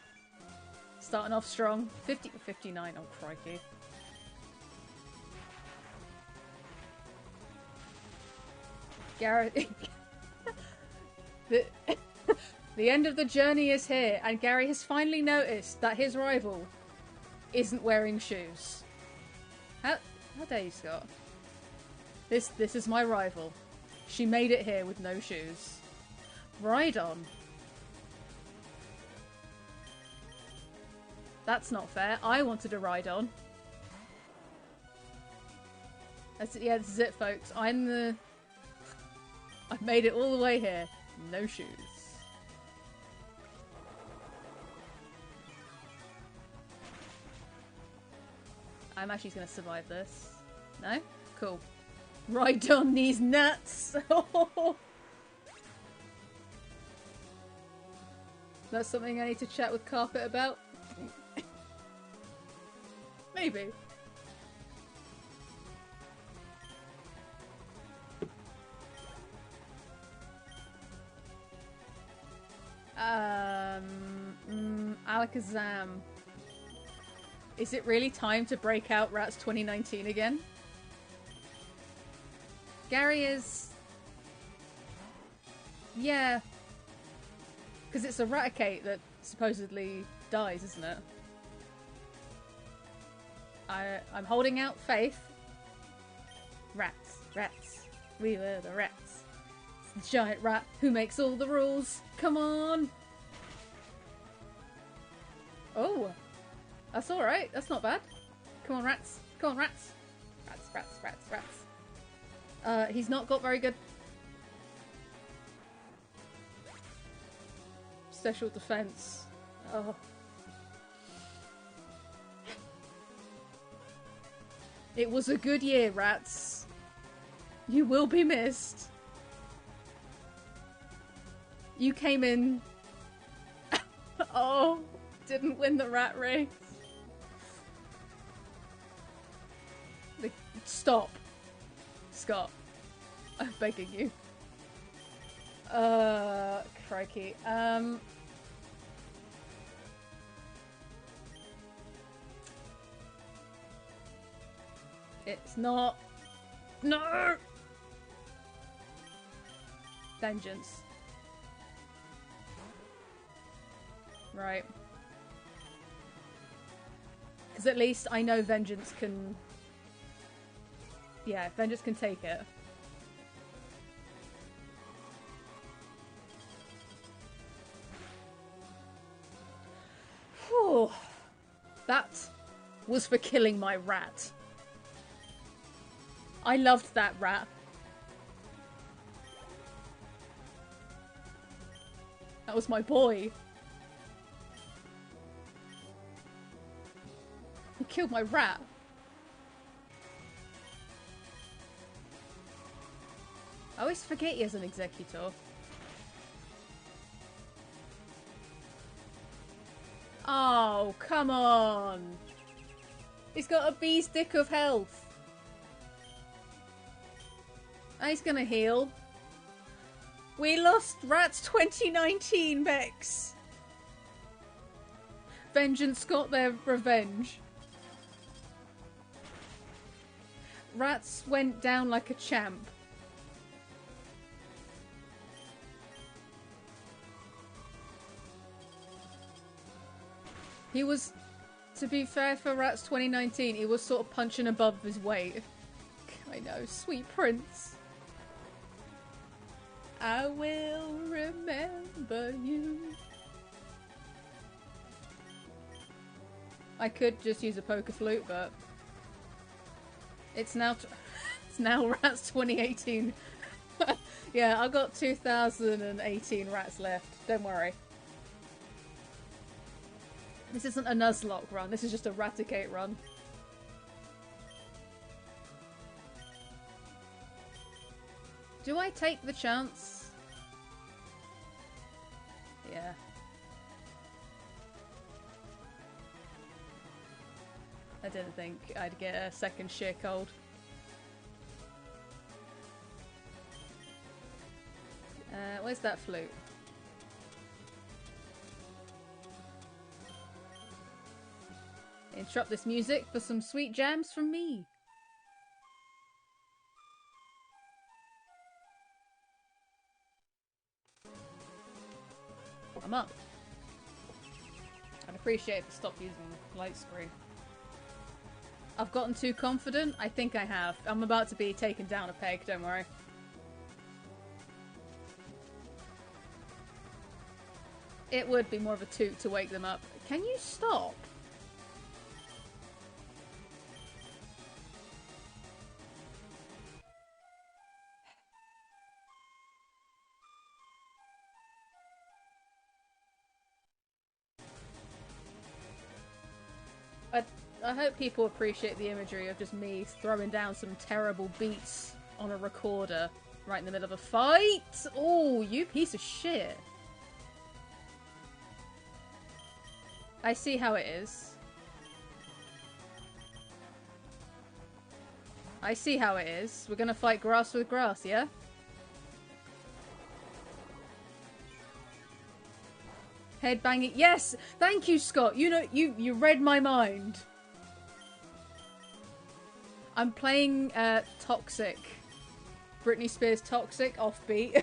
Starting off strong. 50 to 59. Oh, crikey. Gary... The end of the journey is here, and Gary has finally noticed that his rival isn't wearing shoes. How dare you, Scott? This is my rival. She made it here with no shoes. Rhydon. That's not fair. I wanted a Rhydon. Yeah, this is it, folks. I've made it all the way here. No shoes. I'm actually going to survive this. No? Cool. Right on these nuts! That's something I need to chat with Carpet about? Maybe. Alakazam. Is it really time to break out Rats 2019 again? Gary is... Yeah. Because it's a Raticate that supposedly dies, isn't it? I'm holding out faith. Rats, rats. We were the rats. It's the giant rat who makes all the rules. Come on! Oh! That's alright. That's not bad. Come on, rats. Come on, rats. Rats, rats, rats, rats. He's not got very good special defense. Oh. It was a good year, rats. You will be missed. You came in... Oh, didn't win the rat race. Stop. Scott. I'm begging you. Crikey. It's not. No! Vengeance. Right. Because at least I know Vengeance can... Yeah, Vengeance can take it. Whew. That was for killing my rat. I loved that rat. That was my boy. He killed my rat. I always forget he has an executor. Oh, come on. He's got a bee's dick of health. And he's gonna heal. We lost Rats 2019, Bex. Vengeance got their revenge. Rats went down like a champ. He was, to be fair for Rats 2019, he was sort of punching above his weight. I know, sweet prince. I will remember you. I could just use a poker flute, but it's now Rats 2018. Yeah, I've got 2018 Rats left. Don't worry. This isn't a Nuzlocke run. This is just a Raticate run. Do I take the chance? Yeah. I didn't think I'd get a second sheer cold. Where's that flute? Interrupt this music for some sweet jams from me. I'm up. I'd appreciate if I stopped using the light screen. I've gotten too confident? I think I have. I'm about to be taken down a peg, don't worry. It would be more of a toot to wake them up. Can you stop? I hope people appreciate the imagery of just me throwing down some terrible beats on a recorder right in the middle of a fight. Oh, you piece of shit. I see how it is. I see how it is. We're gonna fight grass with grass, yeah? Headbanging. Yes! Thank you, Scott. You know, you read my mind. I'm playing Toxic. Britney Spears' Toxic, offbeat.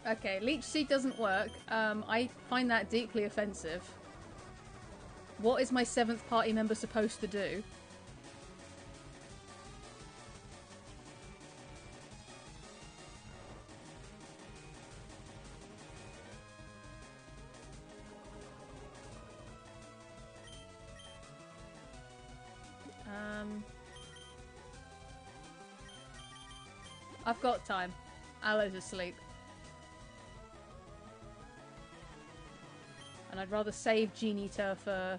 Okay, Leech Seed doesn't work. I find that deeply offensive. What is my 7th party member supposed to do? I've got time. Aloe's asleep. And I'd rather save Genita for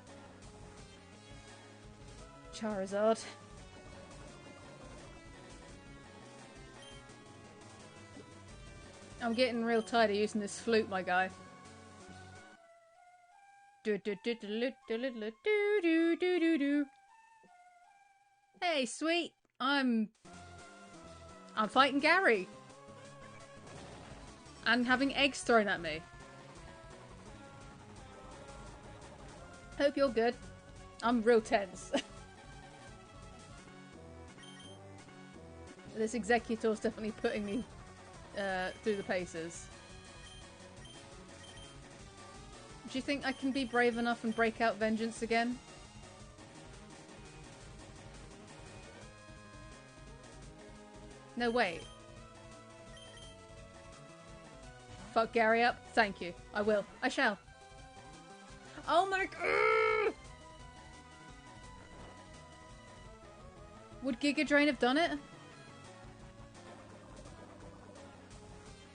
Charizard. I'm getting real tired of using this flute, my guy. Hey, sweet. I'm I'm fighting Gary. And having eggs thrown at me. Hope you're good. I'm real tense. This Executor's definitely putting me through the paces. Do you think I can be brave enough and break out vengeance again? No, wait. Fuck Gary up? Thank you. I will. I shall. Oh my god! Would Giga Drain have done it?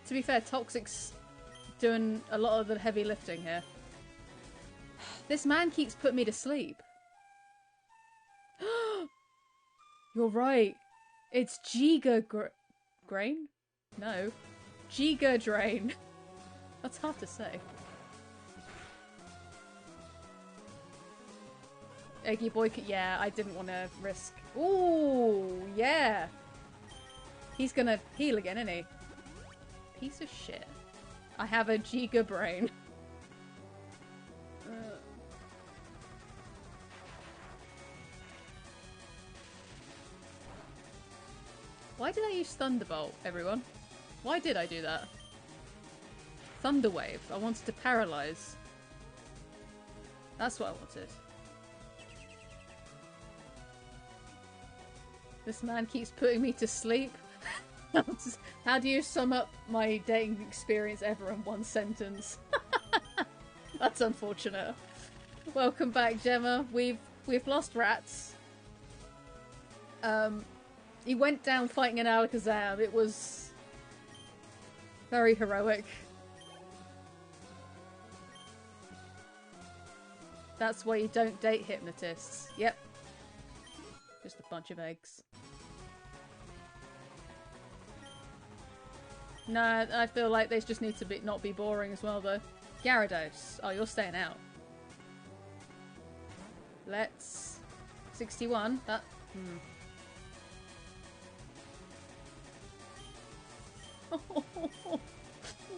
To be fair, Toxic's doing a lot of the heavy lifting here. This man keeps putting me to sleep. You're right. It's Grain? No. Giga Drain. That's hard to say. Eggy boy, yeah, I didn't want to risk. Ooh, yeah. He's gonna heal again, isn't he? Piece of shit. I have a Giga Brain. Why did I use Thunderbolt, everyone? Why did I do that? Thunderwave. I wanted to paralyze. That's what I wanted. This man keeps putting me to sleep. How do you sum up my dating experience ever in one sentence? That's unfortunate. Welcome back, Gemma. We've lost Rats. He went down fighting an Alakazam. It was very heroic. That's why you don't date hypnotists. Yep. Just a bunch of eggs. No, I feel like they just need to not be boring as well, though. Gyarados. Oh, you're staying out. Let's... 61. That...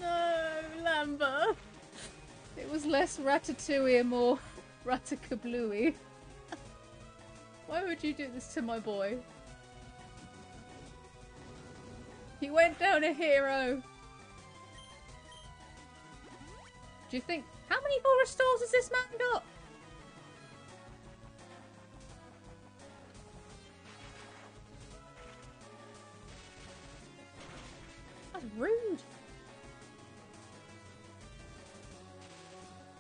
No, Lamba. It was less Ratatouille and more Ratakablooey. Why would you do this to my boy? He went down a hero. Do you think... How many horror stars has this man got? That's rude.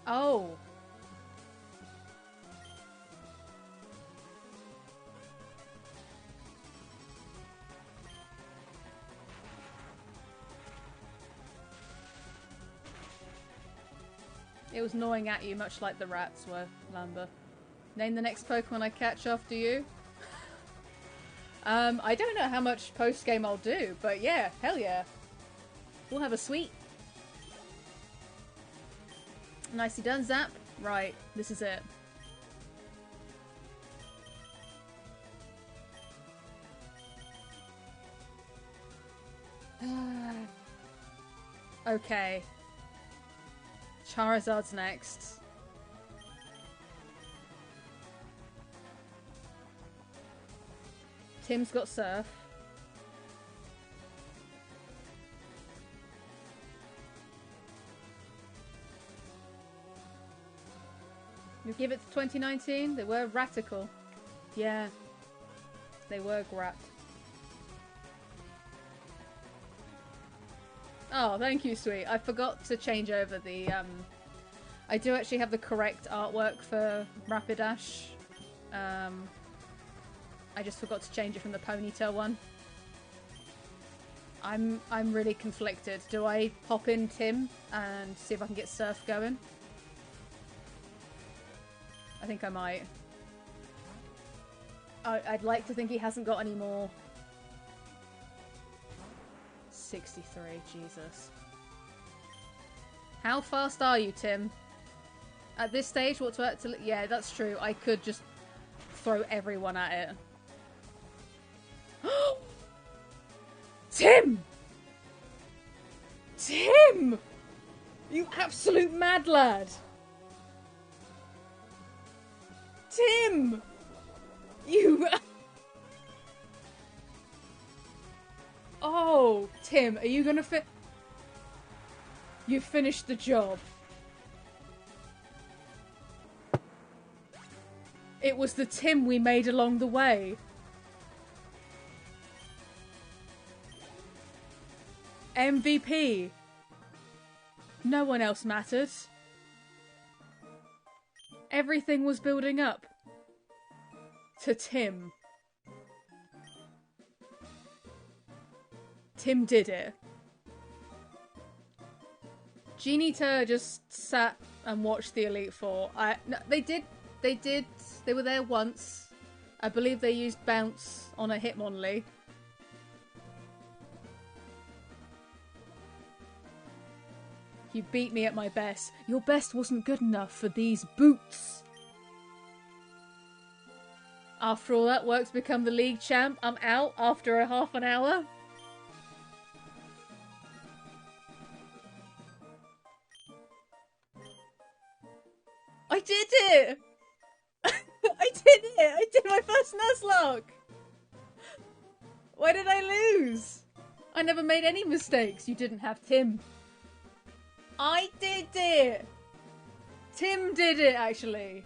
Oh. It was gnawing at you, much like the rats were, Lamba. Name the next Pokemon I catch after you. I don't know how much post-game I'll do, but yeah, hell yeah. We'll have a sweet. Nicely done, Zap. Right, this is it. Okay. Charizard's next. Tim's got Surf. You give it to 2019? They were ratical. Yeah. They were grat. Oh, thank you, sweet. I forgot to change over the, I do actually have the correct artwork for Rapidash. I just forgot to change it from the ponytail one. I'm really conflicted. Do I pop in Tim and see if I can get Surf going? I think I might. I'd like to think he hasn't got any more. 63, Jesus. How fast are you, Tim? At this stage, what's to... Yeah, that's true. I could just throw everyone at it. Tim! Tim! You absolute mad lad! Tim! You... Oh, Tim, are you gonna You finished the job. It was the Tim we made along the way. MVP. No one else mattered. Everything was building up to Tim. Tim did it. Ginita just sat and watched the Elite Four. No, they were there once. I believe they used bounce on a Hitmonlee. You beat me at my best. Your best wasn't good enough for these boots. After all that work to become the league champ, I'm out after a half an hour. I did it! I did it! I did my first Nuzlocke! Why did I lose? I never made any mistakes. You didn't have Tim. I did it! Tim did it, actually.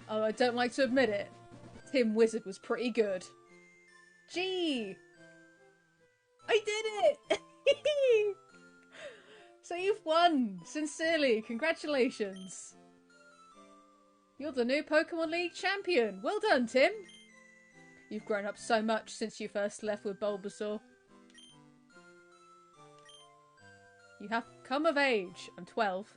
Oh, I don't like to admit it. Tim Wizard was pretty good. Gee! I did it! So you've won! Sincerely, congratulations! You're the new Pokemon League champion! Well done, Tim! You've grown up so much since you first left with Bulbasaur. You have come of age. I'm 12.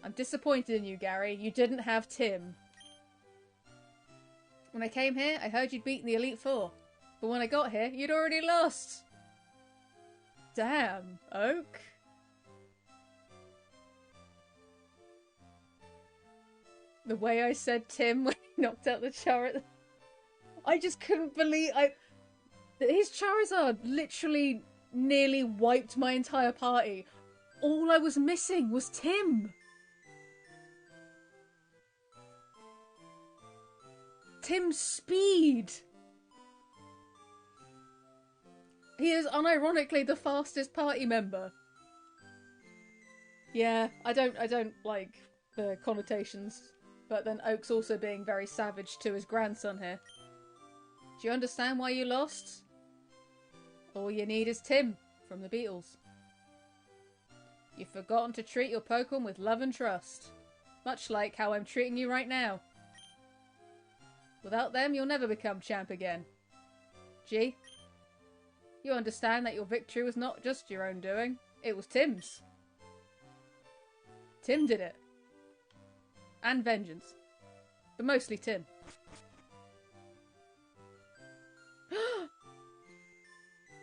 I'm disappointed in you, Gary. You didn't have Tim. When I came here, I heard you'd beaten the Elite Four. But when I got here, you'd already lost. Damn, Oak. The way I said Tim when he knocked out the Charizard. I just couldn't believe his Charizard literally nearly wiped my entire party. All I was missing was Tim. Tim's speed. He is unironically the fastest party member. Yeah, I don't like the connotations, but then Oak's also being very savage to his grandson here. Do you understand why you lost? All you need is Tim from the Beatles. You've forgotten to treat your Pokemon with love and trust, much like how I'm treating you right now. Without them, you'll never become champ again. G, you understand that your victory was not just your own doing, it was Tim's. Tim did it. And vengeance. But mostly Tim.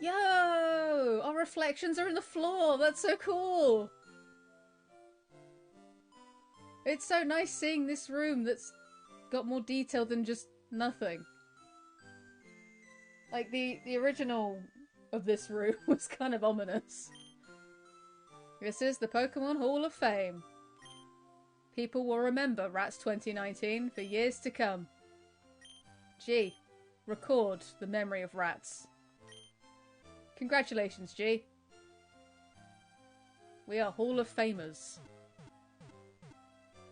Yo! Our reflections are in the floor! That's so cool! It's so nice seeing this room that's got more detail than just nothing. Like, the original of this room was kind of ominous. This is the Pokemon Hall of Fame. People will remember Rats 2019 for years to come. G, record the memory of Rats. Congratulations, G. We are Hall of Famers.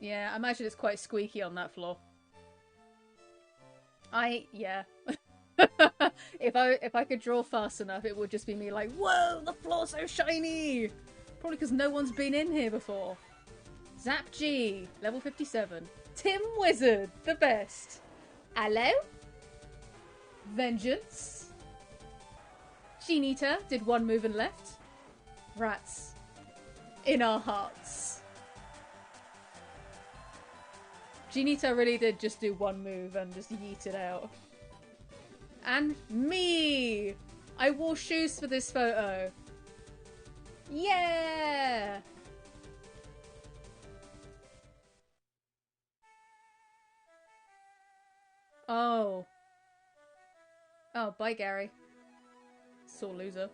Yeah, I imagine it's quite squeaky on that floor. Yeah. If I could draw fast enough, it would just be me like, whoa, the floor's so shiny! Probably because no one's been in here before. Zap G, level 57. Tim Wizard, the best. Hello? Vengeance. Ginita did one move and left. Rats. In our hearts. Ginita really did just do one move and just yeet it out. And me! I wore shoes for this photo. Yeah! Oh. Oh, bye, Gary. Sore loser.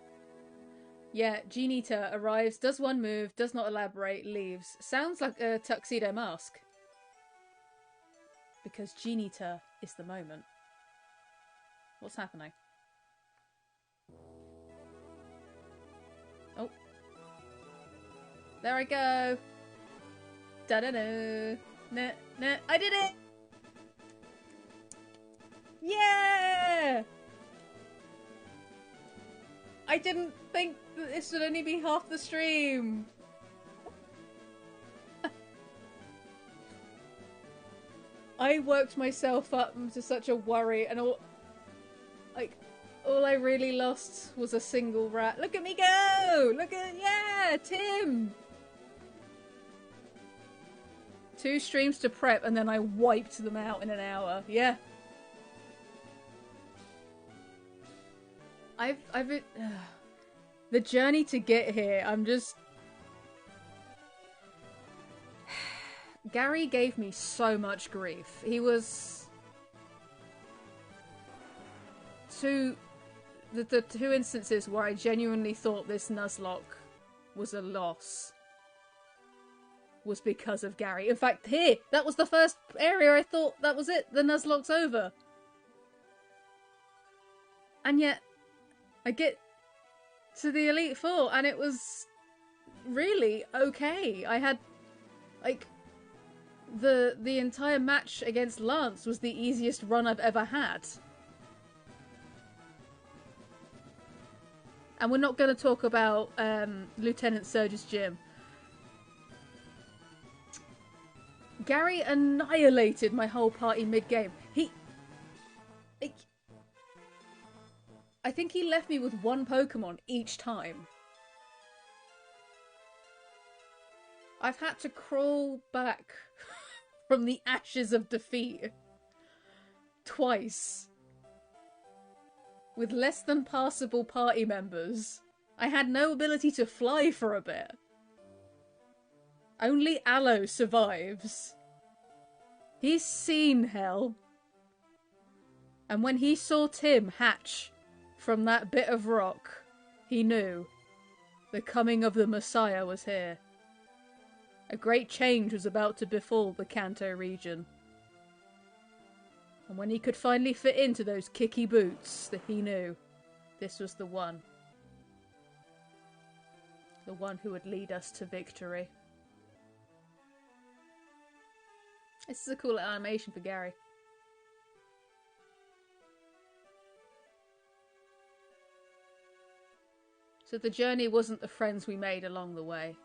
Yeah, Genita arrives, does one move, does not elaborate, leaves. Sounds like a tuxedo mask. Because Genita is the moment. What's happening? Oh. There I go. Da-da-da. Nah, nah. I did it! Yeah! I didn't think that this would only be half the stream. I worked myself up into such a worry, and all I really lost was a single rat. Look at me go! Look at, yeah, Tim! 2 streams to prep, and then I wiped them out in an hour. Yeah. The journey to get here, I'm just... Gary gave me so much grief. He was... The 2 instances where I genuinely thought this Nuzlocke was a loss was because of Gary. In fact, here, that was the first area I thought that was it. The Nuzlocke's over. And yet, I get to the Elite Four, and it was really okay. I had, like, the entire match against Lance was the easiest run I've ever had. And we're not going to talk about Lieutenant Surge's gym. Gary annihilated my whole party mid-game. I think he left me with 1 Pokemon each time. I've had to crawl back from the ashes of defeat twice. With less than passable party members. I had no ability to fly for a bit. Only Aloe survives. He's seen hell. And when he saw Tim hatch from that bit of rock, he knew the coming of the Messiah was here. A great change was about to befall the Kanto region. And when he could finally fit into those kicky boots, that he knew this was the one. The one who would lead us to victory. This is a cool animation for Gary. So the journey wasn't the friends we made along the way.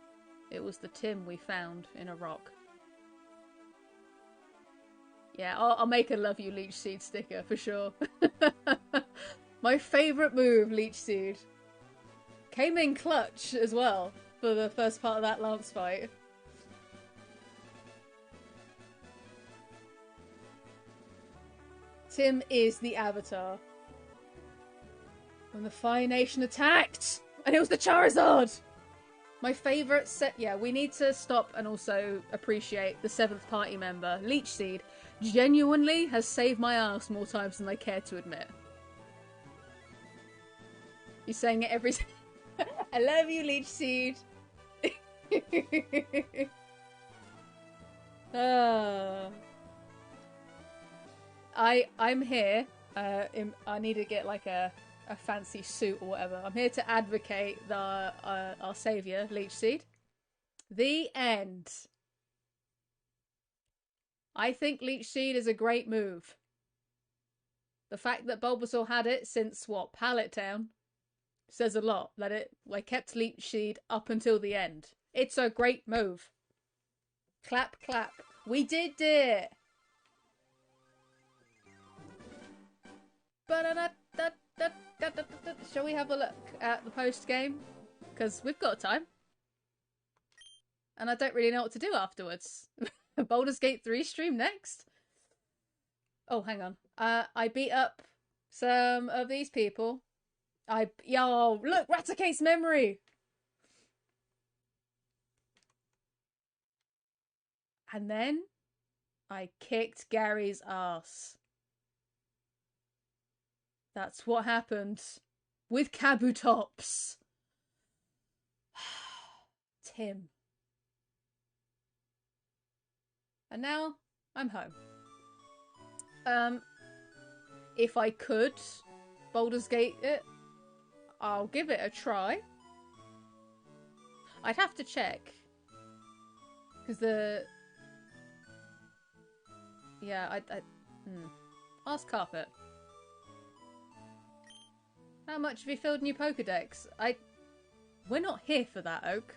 It was the Tim we found in a rock. Yeah, I'll make a Love You Leech Seed sticker for sure. My favourite move, Leech Seed. Came in clutch as well for the first part of that Lance fight. Tim is the Avatar. When the Fire Nation attacked! And it was the Charizard! My favourite set... Yeah, we need to stop and also appreciate the 7th party member, Leech Seed, genuinely has saved my ass more times than I care to admit. You're saying it every... I love you, Leech Seed! I'm here. I need to get like a fancy suit or whatever. I'm here to advocate our saviour, Leech Seed. The end. I think Leech Seed is a great move. The fact that Bulbasaur had it since, what, Pallet Town, says a lot. That it kept Leech Seed up until the end. It's a great move. Clap, clap. We did it! Shall we have a look at the post-game? Because we've got time. And I don't really know what to do afterwards. Baldur's Gate 3 stream next? Oh, hang on. I beat up some of these people. Yo, look! Raticate's memory! And then I kicked Gary's ass. That's what happened with Kabutops. Tim. And now I'm home. If I could Baldur's Gate it, I'll give it a try. I'd have to check. Because yeah, Ask Carpet. How much have you filled in your Pokedex? We're not here for that, Oak.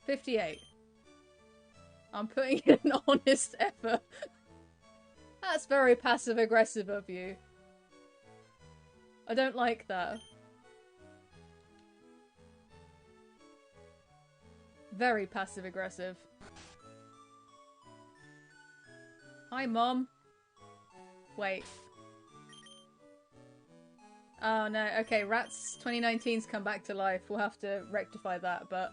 58. I'm putting in an honest effort. That's very passive-aggressive of you. I don't like that. Very passive-aggressive. Hi, Mom. Wait. Oh, no. Okay, Rats 2019's come back to life. We'll have to rectify that, but...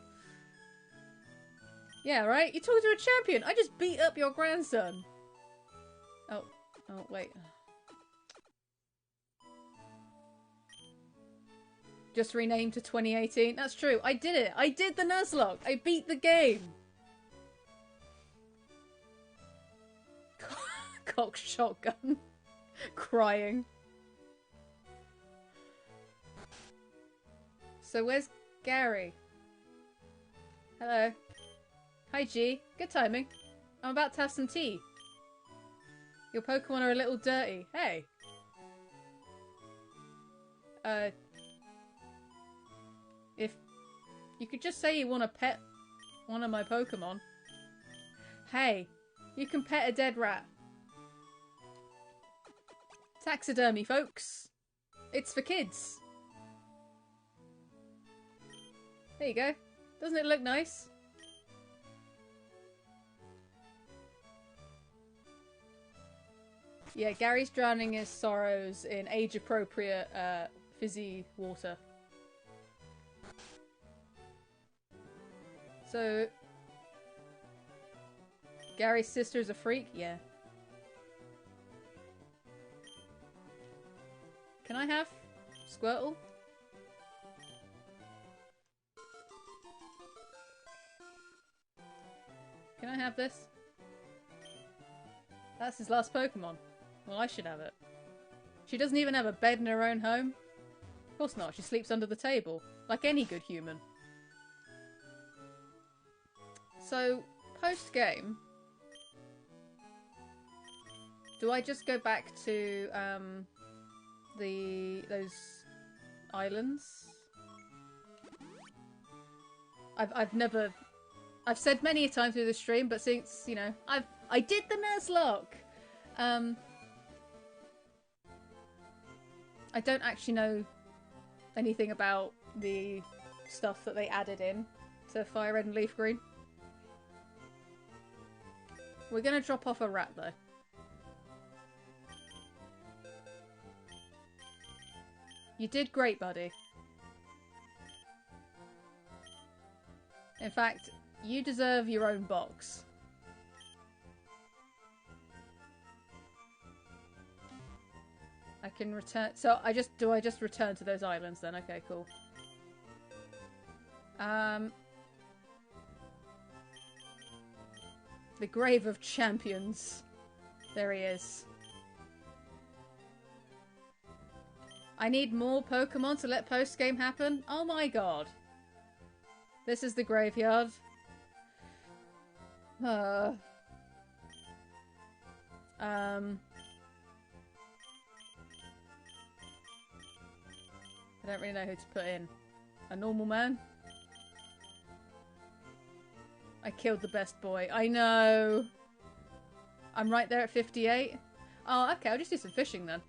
Yeah, right? You're talking to a champion! I just beat up your grandson! Oh, wait. Just renamed to 2018. That's true. I did it. I did the Nuzlocke. I beat the game. Cock shotgun. Crying. So where's Gary? Hello. Hi, G. Good timing. I'm about to have some tea. Your Pokemon are a little dirty. Hey. If you could just say you want to pet one of my Pokemon. Hey, you can pet a dead rat. Taxidermy, folks. It's for kids. There you go. Doesn't it look nice? Yeah, Gary's drowning his sorrows in age-appropriate, fizzy water. So... Gary's sister's a freak? Yeah. Can I have Squirtle? Can I have this? That's his last Pokemon. Well, I should have it. She doesn't even have a bed in her own home. Of course not, she sleeps under the table. Like any good human. So, post-game... Do I just go back to, those islands? I've said many a time through the stream, but since, you know, I did the Nuzlocke! I don't actually know anything about the stuff that they added in to Fire Red and Leaf Green. We're gonna drop off a rat, though. You did great, buddy. In fact, you deserve your own box. I can return... So, do I just return to those islands then? Okay, cool. The Grave of Champions. There he is. I need more Pokemon to let post-game happen? Oh my god. This is the graveyard. I don't really know who to put in. A normal man? I killed the best boy. I know! I'm right there at 58. Oh, okay, I'll just do some fishing then.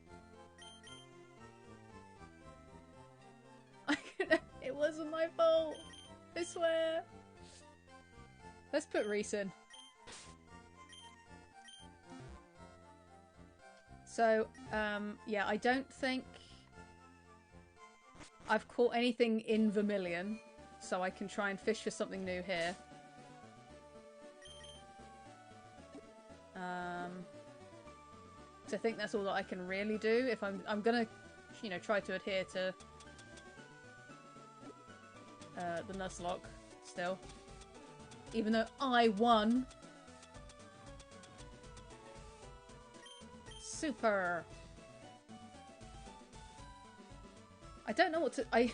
It wasn't my fault! I swear! Let's put Reese in. So, yeah, I don't think I've caught anything in Vermilion, so I can try and fish for something new here. Because I think that's all that I can really do if I'm gonna, you know, try to adhere to the Nuzlocke still. Even though I won. Super. I don't know what to... I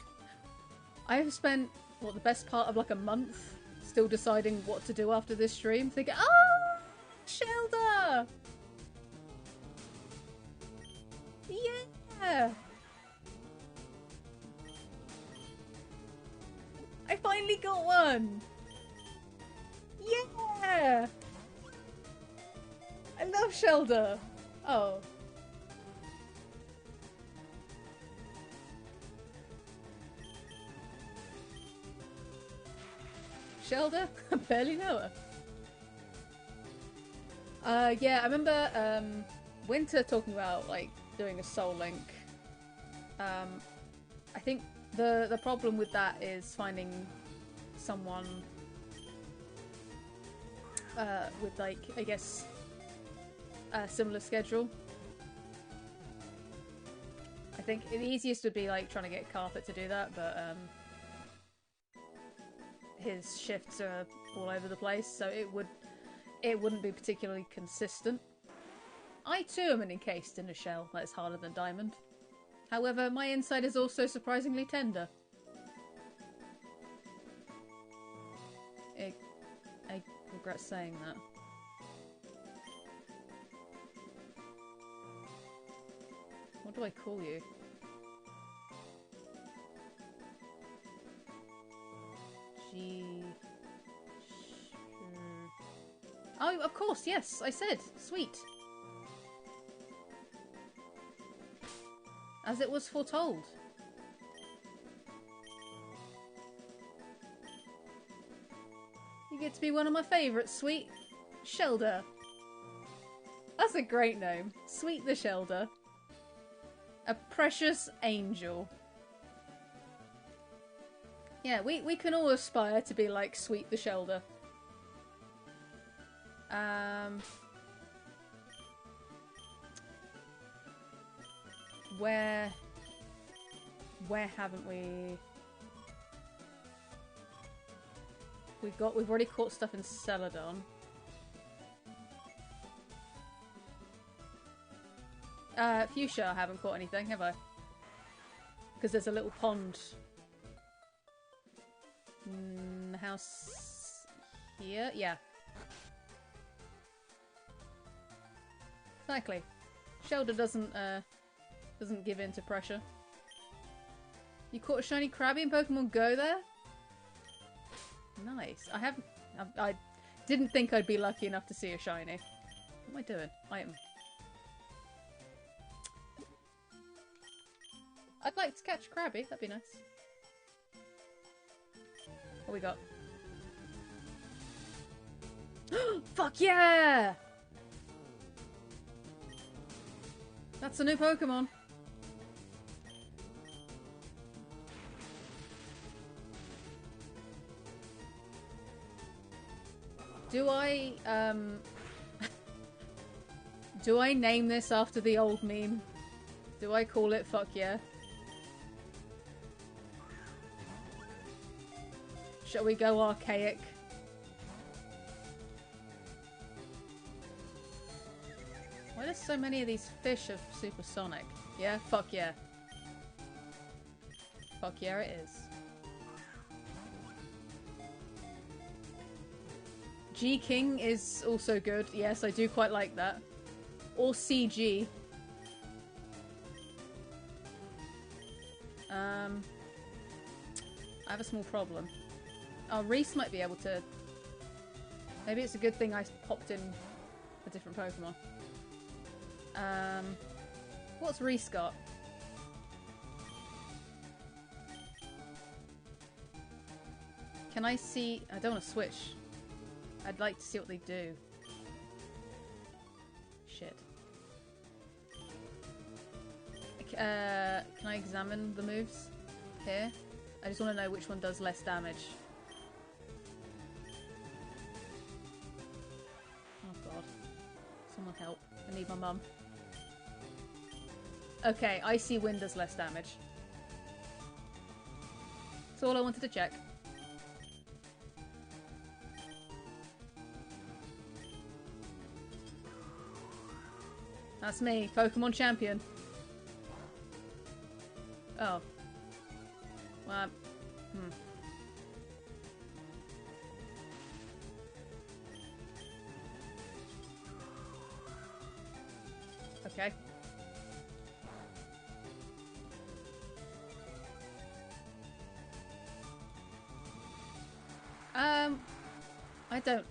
have spent, what, the best part of like a month still deciding what to do after this stream. Thinking, oh, Shelda! Yeah! I finally got one! Yeah! I love Shelda! Oh. Shelda? I barely know her. Yeah, I remember Winter talking about like doing a Soul Link. I think the problem with that is finding someone with like, I guess, a similar schedule. I think the easiest would be like trying to get Carpet to do that, but his shifts are all over the place, so it wouldn't be particularly consistent. I too am encased in a shell that is harder than diamond. However, my inside is also surprisingly tender. I regret saying that. What do I call you? Oh, of course, yes, I said. Sweet. As it was foretold. You get to be one of my favourites, Sweet. Shelda. That's a great name. Sweet the Shelda. A precious angel. Yeah, we can all aspire to be like Sweet the Shelda. Where haven't we? We've already caught stuff in Celadon. Fuchsia, I haven't caught anything, have I? Because there's a little pond. House here? Yeah. Exactly. Shelda doesn't give in to pressure. You caught a shiny Krabby in Pokemon Go there? Nice. I didn't think I'd be lucky enough to see a shiny. What am I doing? Item. I'd like to catch a Krabby, that'd be nice. What we got? Fuck yeah! That's a new Pokemon. Do I, do I name this after the old meme? Do I call it fuck yeah? Shall we go archaic? Why are there so many of these fish of supersonic? Yeah? Fuck yeah. Fuck yeah it is. G-King is also good. Yes, I do quite like that. Or CG. I have a small problem. Oh, Reese might be able to... Maybe it's a good thing I popped in a different Pokemon. What's Reese got? Can I see... I don't want to switch. I'd like to see what they do. Shit. Can I examine the moves here? I just want to know which one does less damage. Oh god. Someone help. I need my mum. Okay, Icy Wind does less damage. That's all I wanted to check. That's me, Pokemon Champion. Oh. Well, Okay.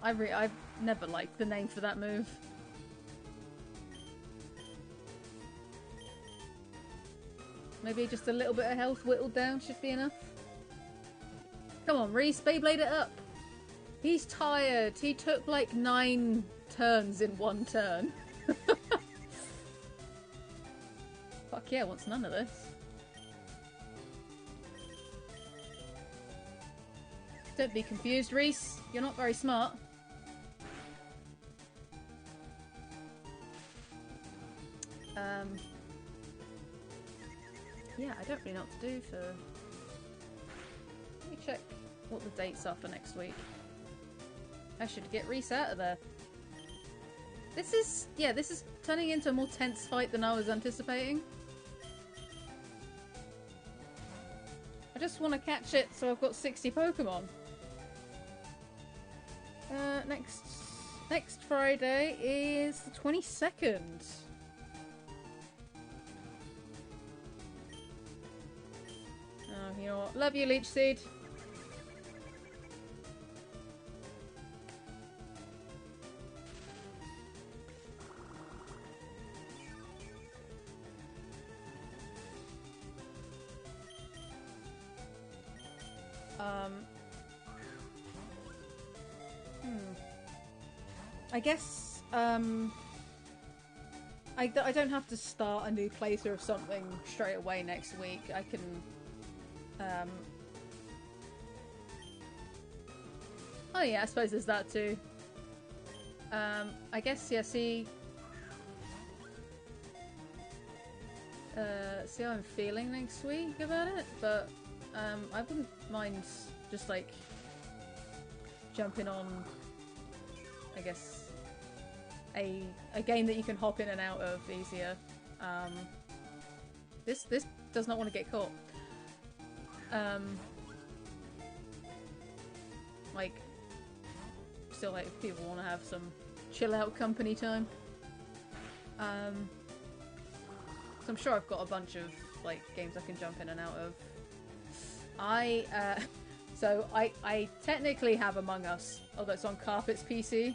I've never liked the name for that move. Maybe just a little bit of health whittled down should be enough. Come on, Reese, Beyblade it up. He's tired. He took like 9 turns in one turn. Fuck yeah, wants none of this. Don't be confused, Reese. You're not very smart. Yeah, I don't really know what to do for... Let me check what the dates are for next week. I should get Reese out of there. This is turning into a more tense fight than I was anticipating. I just want to catch it so I've got 60 Pokemon. Next Friday is the 22nd. Oh, you know what? Love you, Leech Seed. I guess, I don't have to start a new playthrough of something straight away next week. I can, oh yeah, I suppose there's that too. I guess, yeah, see how I'm feeling next week about it, but, I wouldn't mind just, like, jumping on, I guess, a game that you can hop in and out of easier. This does not want to get caught. Like, still, like, if people want to have some chill out company time. So I'm sure I've got a bunch of, like, games I can jump in and out of. So I technically have Among Us, although it's on Carpet's PC.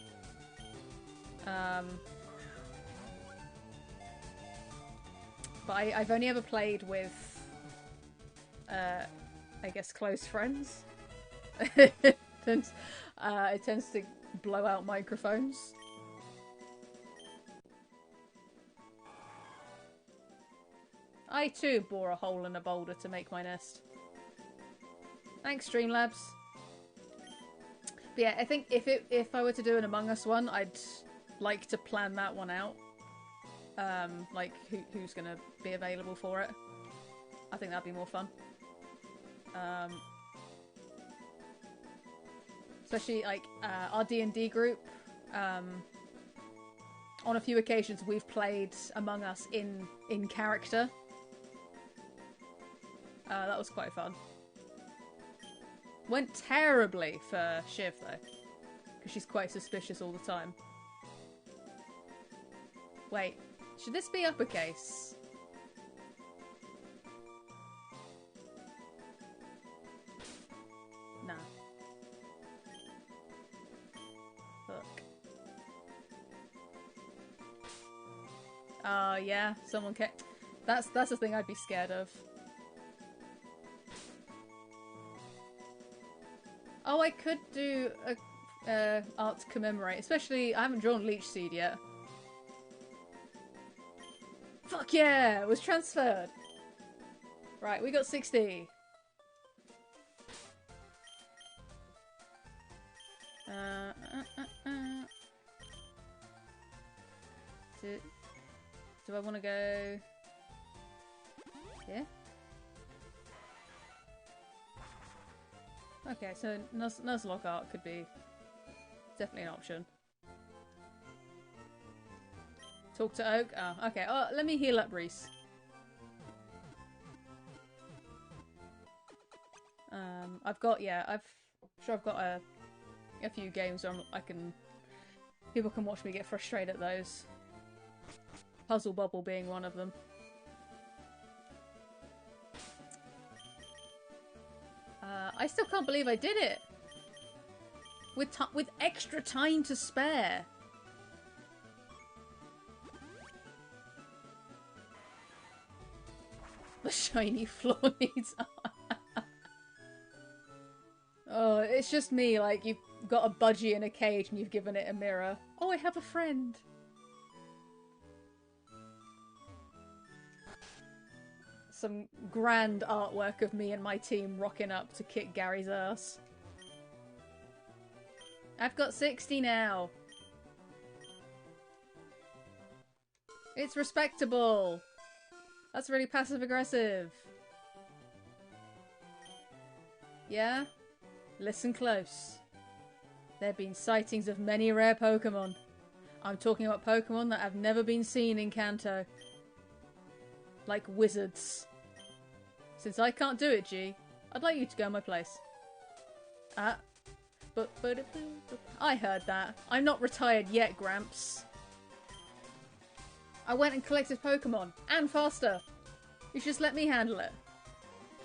But I've only ever played with, I guess, close friends. It tends to blow out microphones. I too bore a hole in a boulder to make my nest. Thanks, Streamlabs. But yeah, I think if I were to do an Among Us one, I'd like to plan that one out. Like who's gonna be available for it. I think that'd be more fun. Especially like our D&D group. On a few occasions we've played Among Us in character. That was quite fun. Went terribly for Shiv though, because she's quite suspicious all the time. Wait, should this be uppercase? Nah. Look. Yeah, someone kept... That's the thing I'd be scared of. Oh, I could do a art to commemorate. Especially, I haven't drawn Leech Seed yet. Fuck yeah! It was transferred! Right, we got 60. Do I want to go... here. Okay, so Nuzlocke art could be definitely an option. Talk to Oak? Oh, okay. Oh, let me heal up Reese. I've got a few games where people can watch me get frustrated at those. Puzzle Bubble being one of them. I still can't believe I did it! With extra time to spare! The shiny floor needs Oh, it's just me, like, you've got a budgie in a cage and you've given it a mirror. Oh, I have a friend! Some grand artwork of me and my team rocking up to kick Gary's ass. I've got 60 now. It's respectable. That's really passive aggressive. Yeah? Listen close. There have been sightings of many rare Pokemon. I'm talking about Pokemon that have never been seen in Kanto. Like wizards. Since I can't do it, G, I'd like you to go in my place. I heard that. I'm not retired yet, Gramps. I went and collected Pokemon, and faster. You should just let me handle it.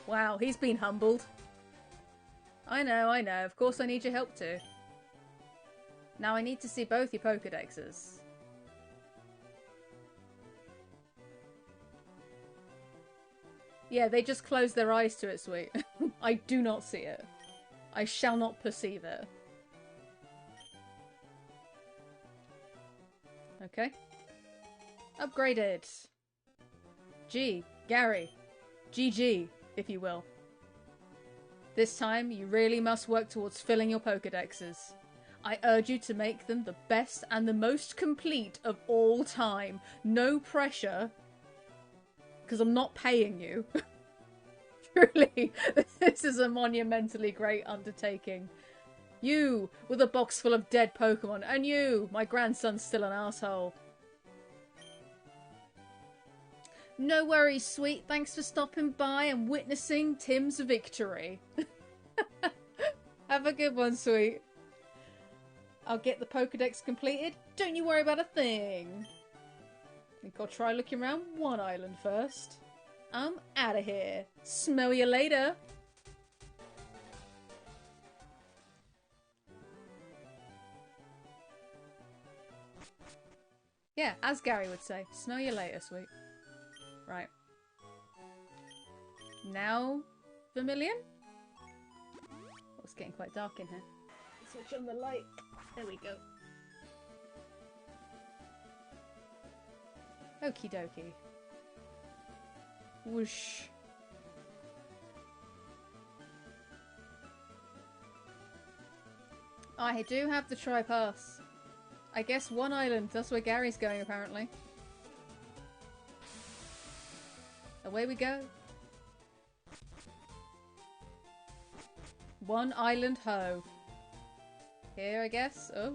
Wow, he's been humbled. I know. Of course I need your help too. Now I need to see both your Pokedexes. Yeah, they just close their eyes to it, sweet. I do not see it. I shall not perceive it. Okay. Upgraded. Gary. GG, if you will. This time, you really must work towards filling your Pokedexes. I urge you to make them the best and the most complete of all time. No pressure. Because I'm not paying you. Truly, this is a monumentally great undertaking. You, with a box full of dead Pokemon, and you, my grandson's still an asshole. No worries, sweet. Thanks for stopping by and witnessing Tim's victory. Have a good one, sweet. I'll get the Pokedex completed. Don't you worry about a thing. Think I'll try looking around one island first. I'm out of here. Smell you later. Yeah, as Gary would say. Smell you later, sweet. Right. Now, Vermilion? Oh, it's getting quite dark in here. Switch on the light. There we go. Okie dokie. Whoosh. I do have the tri-pass. I guess one island. That's where Gary's going, apparently. Away we go. One island ho. Here, I guess. Oh.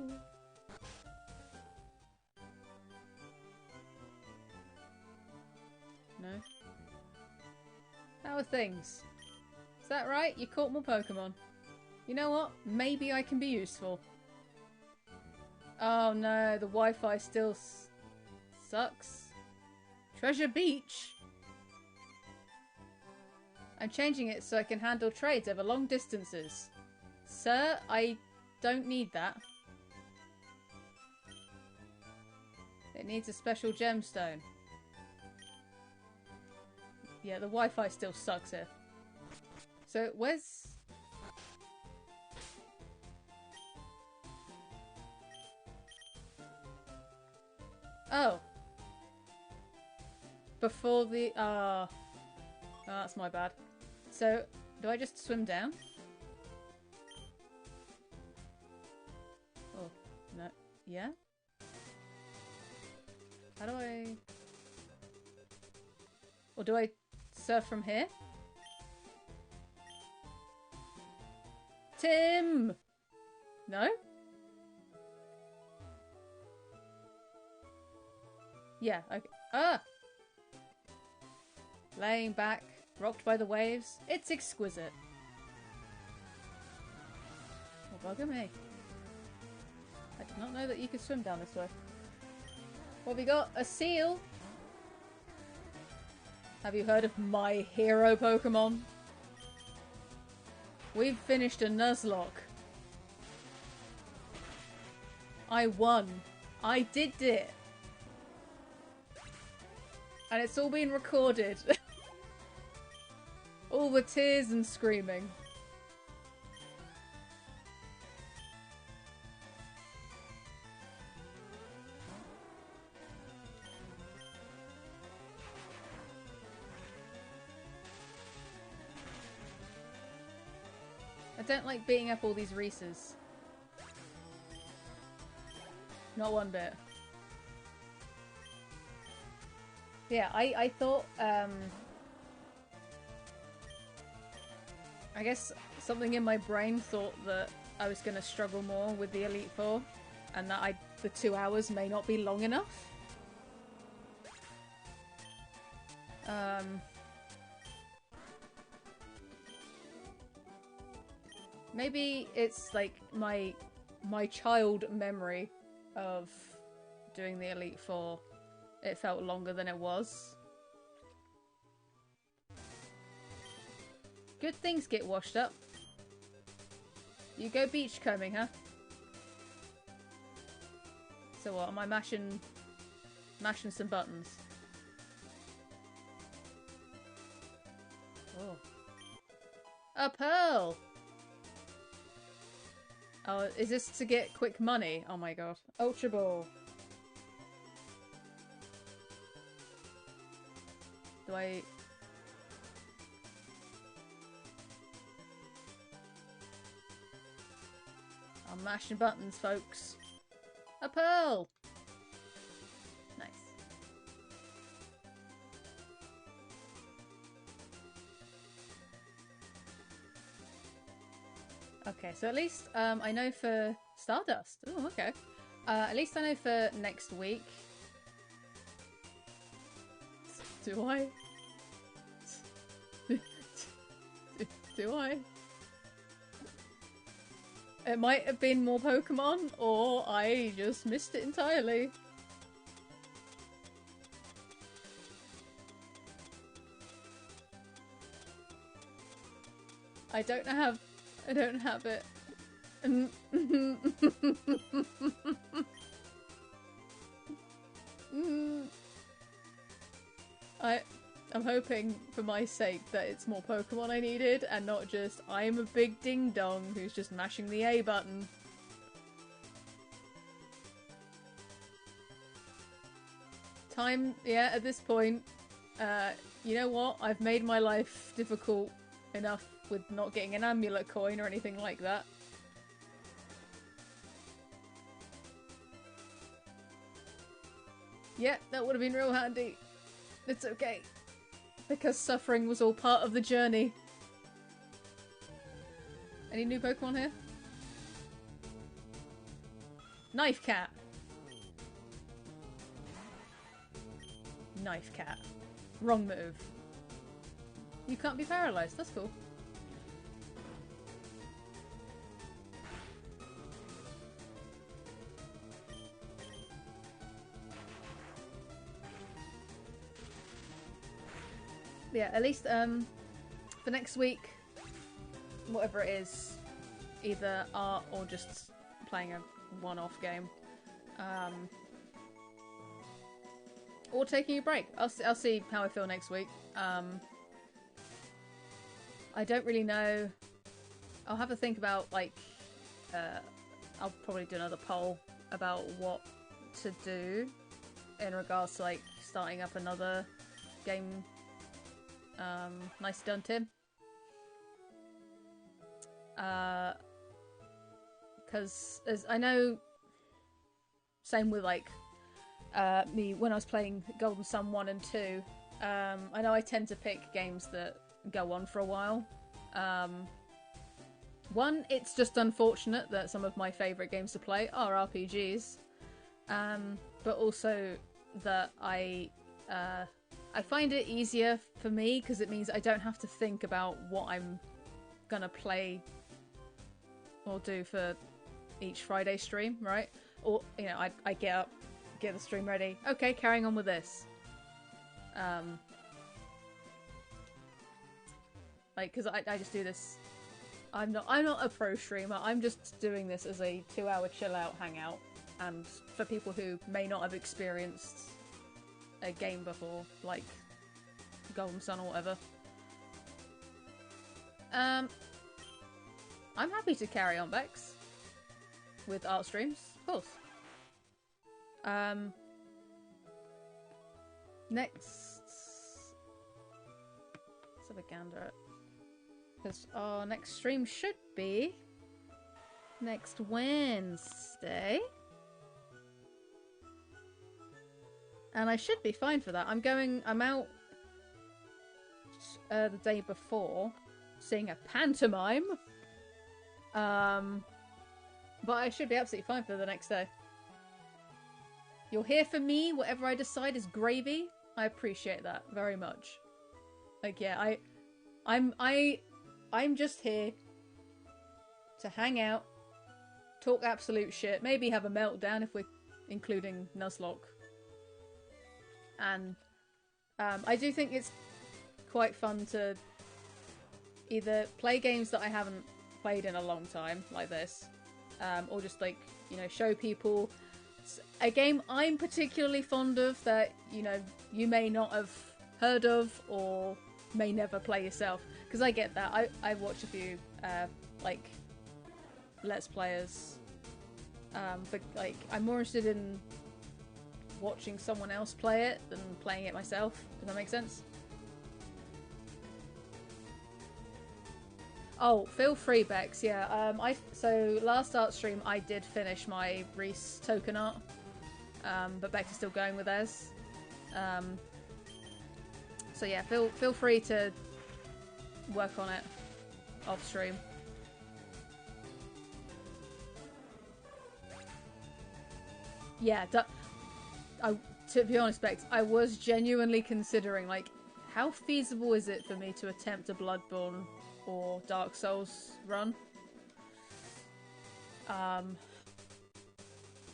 No. How are things? Is that right? You caught more Pokemon. You know what? Maybe I can be useful. Oh no, the Wi-Fi still sucks. Treasure Beach? I'm changing it so I can handle trades over long distances. Sir, I don't need that. It needs a special gemstone. Yeah, the Wi-Fi still sucks here. So, where's... Oh. Before the... Oh, that's my bad. So, do I just swim down? Oh, no. Yeah? How do I... Or do I surf from here? Tim! No? Yeah, okay. Ah! Laying back, rocked by the waves. It's exquisite. Well, bugger me. I did not know that you could swim down this way. What have we got? A seal? Have you heard of my hero Pokemon? We've finished a Nuzlocke. I won. I did it. And it's all been recorded. All the tears and screaming. I don't like beating up all these Reeses. Not one bit. Yeah, I thought, I guess something in my brain thought that I was going to struggle more with the Elite Four, and that the 2 hours may not be long enough. Maybe it's like my child memory of doing the Elite Four. It felt longer than it was. Good things get washed up. You go beachcombing, huh? So what, am I mashing some buttons? Oh. A pearl! Oh, is this to get quick money? Oh my god. Ultra Ball. Do I... I'm mashing buttons, folks. A pearl! Nice. Okay, so at least I know for Stardust. Oh, okay. At least I know for next week. Do I? Do I? It might have been more Pokemon, or I just missed it entirely. I don't have it. I'm hoping, for my sake, that it's more Pokemon I needed, and not just, I'm a big ding-dong who's just mashing the A button. Time, yeah, at this point, you know what? I've made my life difficult enough with not getting an amulet coin or anything like that. Yeah, that would have been real handy. It's okay. Because suffering was all part of the journey. Any new Pokemon here? Knife Cat. Knife Cat. Wrong move. You can't be paralyzed, that's cool. Yeah, at least for next week, whatever it is, either art or just playing a one-off game, or taking a break. I'll see how I feel next week. I don't really know. I'll have to think about, like, I'll probably do another poll about what to do in regards to, like, starting up another game. Nice done, Tim. Because as I know, same with like me when I was playing Golden Sun 1 and 2, I know I tend to pick games that go on for a while. One, it's just unfortunate that some of my favourite games to play are RPGs. But also that I find it easier for me because it means I don't have to think about what I'm gonna play or do for each Friday stream, right? Or, you know, I get up, get the stream ready. Okay, carrying on with this. Like, because I just do this. I'm not a pro streamer. I'm just doing this as a 2-hour chill out hangout, and for people who may not have experienced a game before, like Golden Sun or whatever. I'm happy to carry on, Bex, with art streams, of course. Next, let's have a gander at, because our next stream should be next Wednesday. And I should be fine for that. I'm out the day before seeing a pantomime. But I should be absolutely fine for the next day. You're here for me, whatever I decide is gravy. I appreciate that very much. Like, yeah, I'm just here to hang out, talk absolute shit, maybe have a meltdown if we're including Nuzlocke. And I do think it's quite fun to either play games that I haven't played in a long time, like this, or just, like, you know, show people a game I'm particularly fond of that, you know, you may not have heard of or may never play yourself. Because I get that. I watch a few, like, Let's Players, but, like, I'm more interested in watching someone else play it than playing it myself. Does that make sense? Oh, feel free, Bex. Yeah. So last art stream I did finish my Reese token art, but Bex is still going with theirs. So yeah, feel free to work on it off stream. Yeah. To be honest, Bex, I was genuinely considering, like, how feasible is it for me to attempt a Bloodborne or Dark Souls run?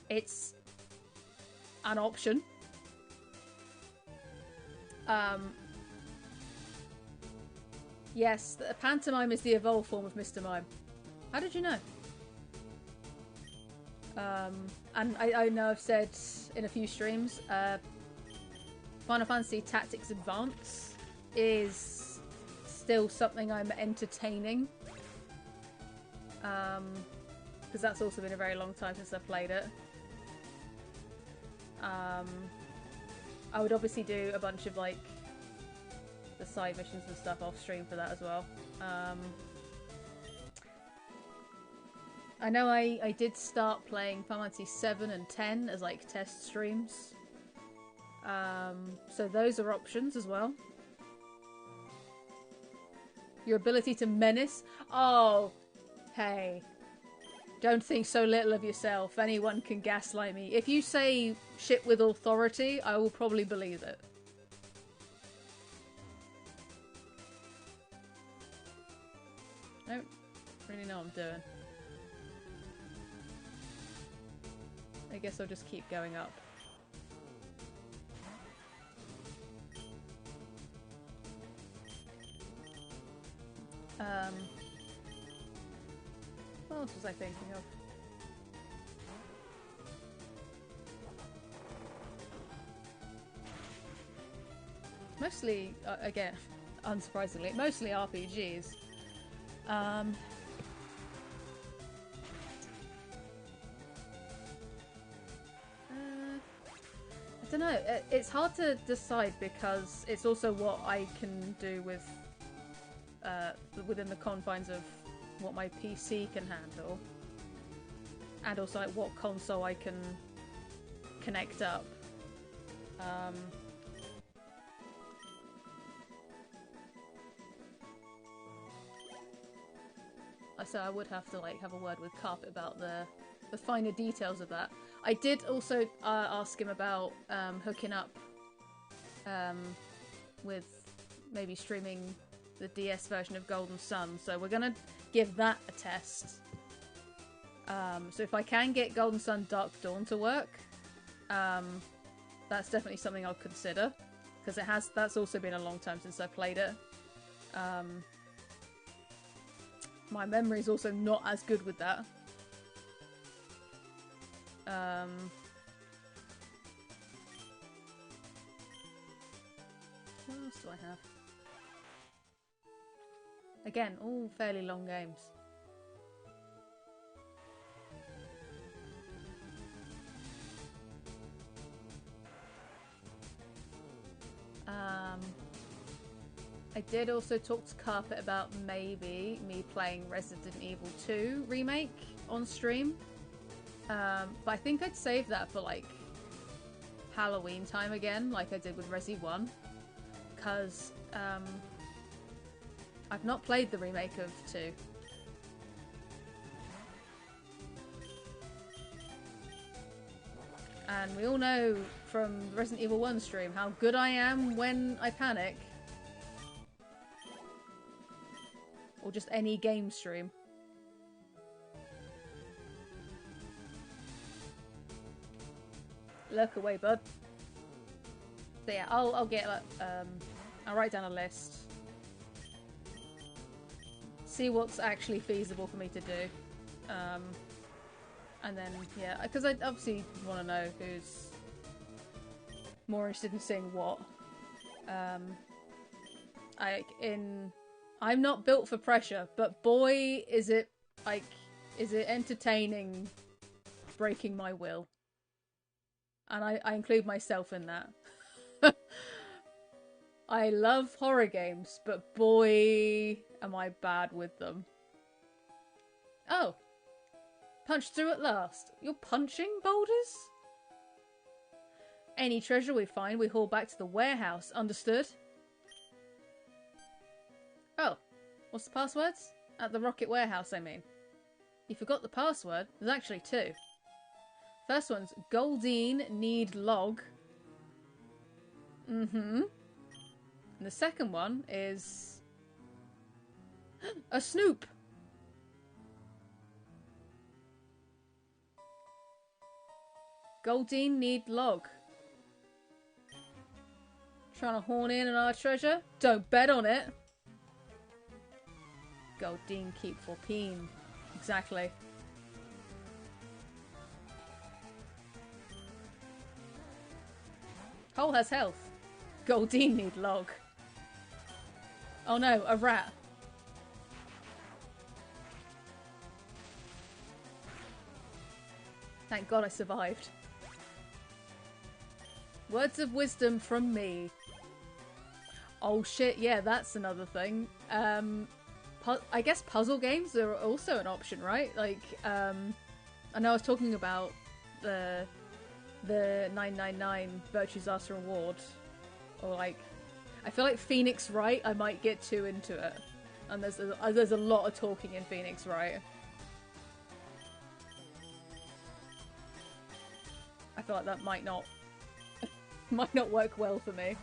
It's an option. Yes, the pantomime is the evolved form of Mr. Mime. How did you know? And I know I've said in a few streams, Final Fantasy Tactics Advance is still something I'm entertaining. Because that's also been a very long time since I've played it. I would obviously do a bunch of, like, the side missions and stuff off stream for that as well. I know I did start playing Final Fantasy 7 and 10 as, like, test streams. So those are options as well. Your ability to menace? Oh, hey. Don't think so little of yourself. Anyone can gaslight me. If you say shit with authority, I will probably believe it. I don't really know what I'm doing. I guess I'll just keep going up. What else was I thinking of? Mostly, again, unsurprisingly, mostly RPGs. I don't know. It's hard to decide because it's also what I can do with within the confines of what my PC can handle, and also, like, what console I can connect up. so I would have to like have a word with Carpet about the finer details of that. I did also ask him about hooking up with maybe streaming the DS version of Golden Sun, so we're gonna give that a test. So if I can get Golden Sun Dark Dawn to work, that's definitely something I'll consider, because that's also been a long time since I played it. My memory's also not as good with that. What else do I have? Again, all fairly long games. I did also talk to Carpet about maybe me playing Resident Evil 2 Remake on stream. But I think I'd save that for like Halloween time again, like I did with Resi 1. Because I've not played the remake of 2. And we all know from Resident Evil 1 stream how good I am when I panic. Or just any game stream. Look away, bud. So yeah, I'll get I'll write down a list. See what's actually feasible for me to do. And then yeah, because I obviously want to know who's more interested in seeing what. I'm not built for pressure, but boy, is it entertaining breaking my will. And I include myself in that. I love horror games, but boy, am I bad with them. Oh. Punched through at last. You're punching boulders? Any treasure we find, we haul back to the warehouse. Understood? Oh. What's the passwords? At the rocket warehouse, I mean. You forgot the password? There's actually 2. First one's Goldine need log. Mm-hmm. And the second one is a Snoop. Goldine need log. Trying to horn in on our treasure? Don't bet on it. Goldine keep for peen. Exactly. Hole has health. Goldine need log. Oh no, a rat. Thank God I survived. Words of wisdom from me. Oh shit, yeah, that's another thing. I guess puzzle games are also an option, right? Like, I know I was talking about the 999 Virtue's Last Reward, or like, I feel like Phoenix Wright, I might get too into it, and there's a lot of talking in Phoenix Wright. I feel like that might not work well for me.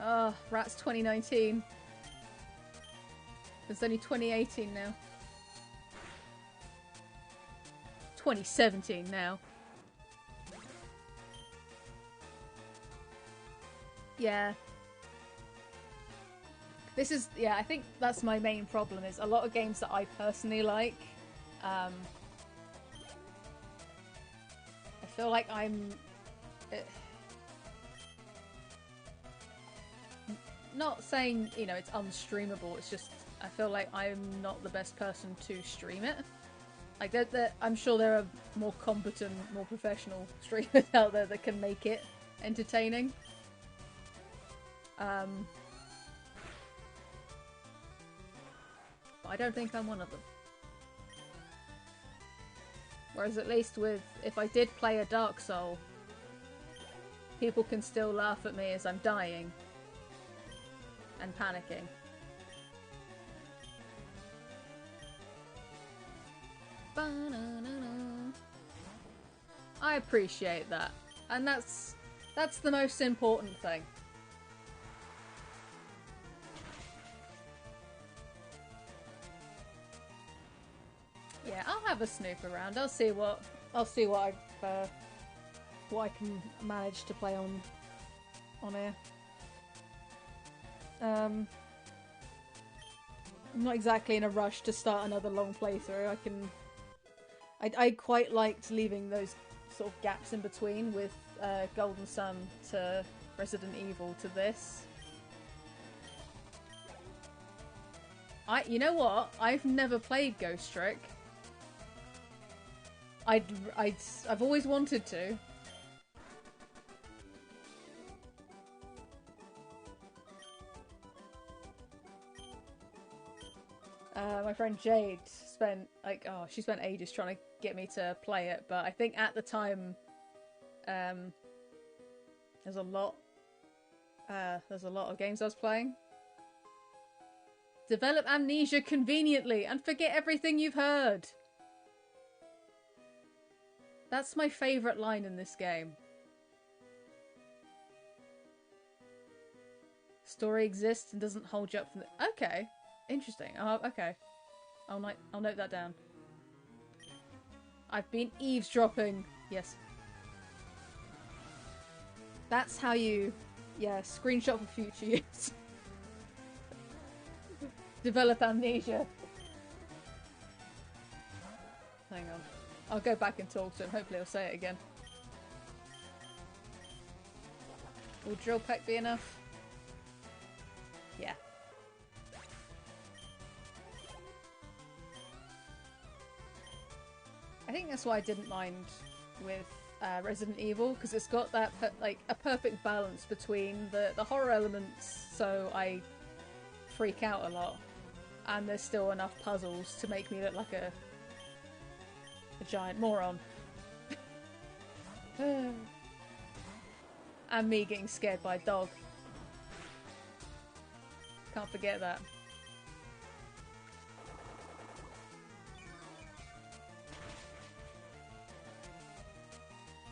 Oh, Rats 2019. It's only 2018 now. 2017 now. Yeah. Yeah, I think that's my main problem, is a lot of games that I personally like, I feel like I'm not saying, you know, it's unstreamable, it's just I feel like I'm not the best person to stream it. Like, I'm sure there are more competent, more professional streamers out there that can make it entertaining. But I don't think I'm one of them. Whereas at least with, if I did play a Dark Soul, people can still laugh at me as I'm dying and panicking. I appreciate that, and that's the most important thing. Yeah, I'll have a snoop around. I'll see what I can manage to play on here. I'm not exactly in a rush to start another long playthrough. I quite liked leaving those sort of gaps in between with Golden Sun to Resident Evil to this. You know what? I've never played Ghost Trick. I've always wanted to. My friend Jade spent she spent ages trying to get me to play it, but I think at the time there's a lot of games I was playing. Develop amnesia conveniently and forget everything you've heard. That's my favourite line in this game. Story exists and doesn't hold you up from the... Okay. Interesting. Oh, okay. I'll note that down. I've been eavesdropping. Yes. That's how you... Yeah, screenshot for future use. Develop amnesia. Hang on. I'll go back and talk to him. Hopefully he'll say it again. Will drill peck be enough? Yeah. I think that's why I didn't mind with Resident Evil, because it's got that a perfect balance between the horror elements, so I freak out a lot, and there's still enough puzzles to make me look like a giant moron. And me getting scared by a dog. Can't forget that.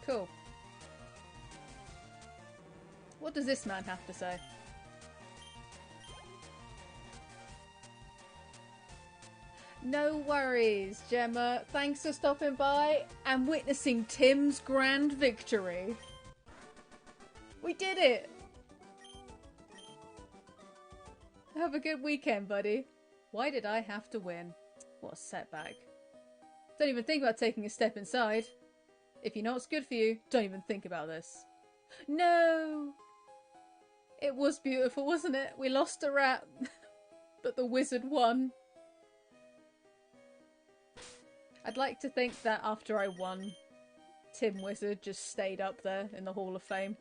Cool. What does this man have to say? No worries, Gemma. Thanks for stopping by and witnessing Tim's grand victory. We did it! Have a good weekend, buddy. Why did I have to win? What a setback. Don't even think about taking a step inside. If you know what's good for you, don't even think about this. No! It was beautiful, wasn't it? We lost a rat, but the wizard won. I'd like to think that after I won, Tim Wizard just stayed up there in the Hall of Fame.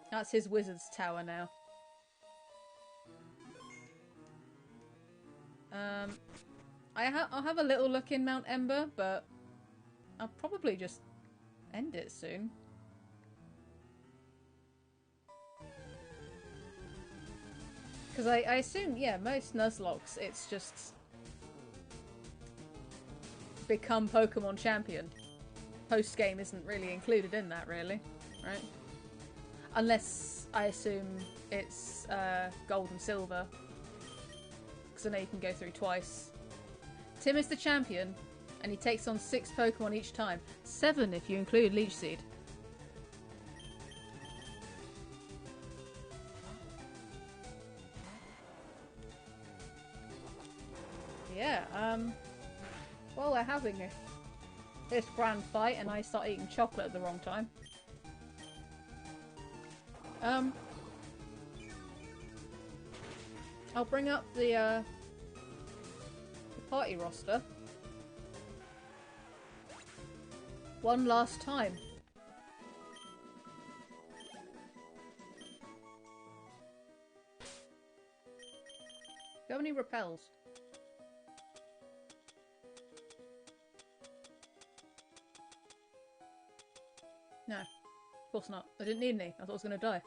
That's his wizard's tower now. I'll have a little look in Mount Ember, but I'll probably just end it soon. Because I assume, yeah, most Nuzlockes, it's just become Pokemon Champion. Post-game isn't really included in that, really, right? Unless, I assume, it's Gold and Silver. Because I know you can go through twice. Tim is the champion, and he takes on 6 Pokemon each time. 7 if you include Leech Seed. Yeah, well, we're having this grand fight, and I start eating chocolate at the wrong time. I'll bring up the party roster one last time. Do you have any repels? No. Of course not. I didn't need any. I thought I was gonna die.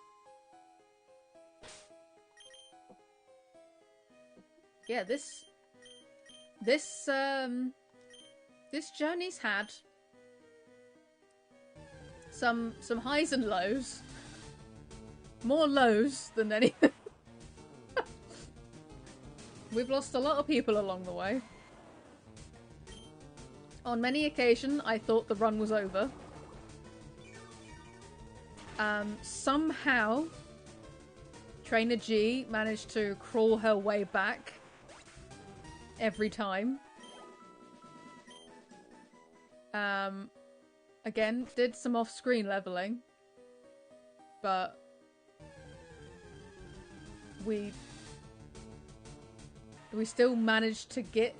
Yeah, this journey's had some highs and lows. More lows than anything. We've lost a lot of people along the way. On many occasions, I thought the run was over. Somehow, Trainer G managed to crawl her way back every time. Again, did some off-screen leveling, but we still managed to get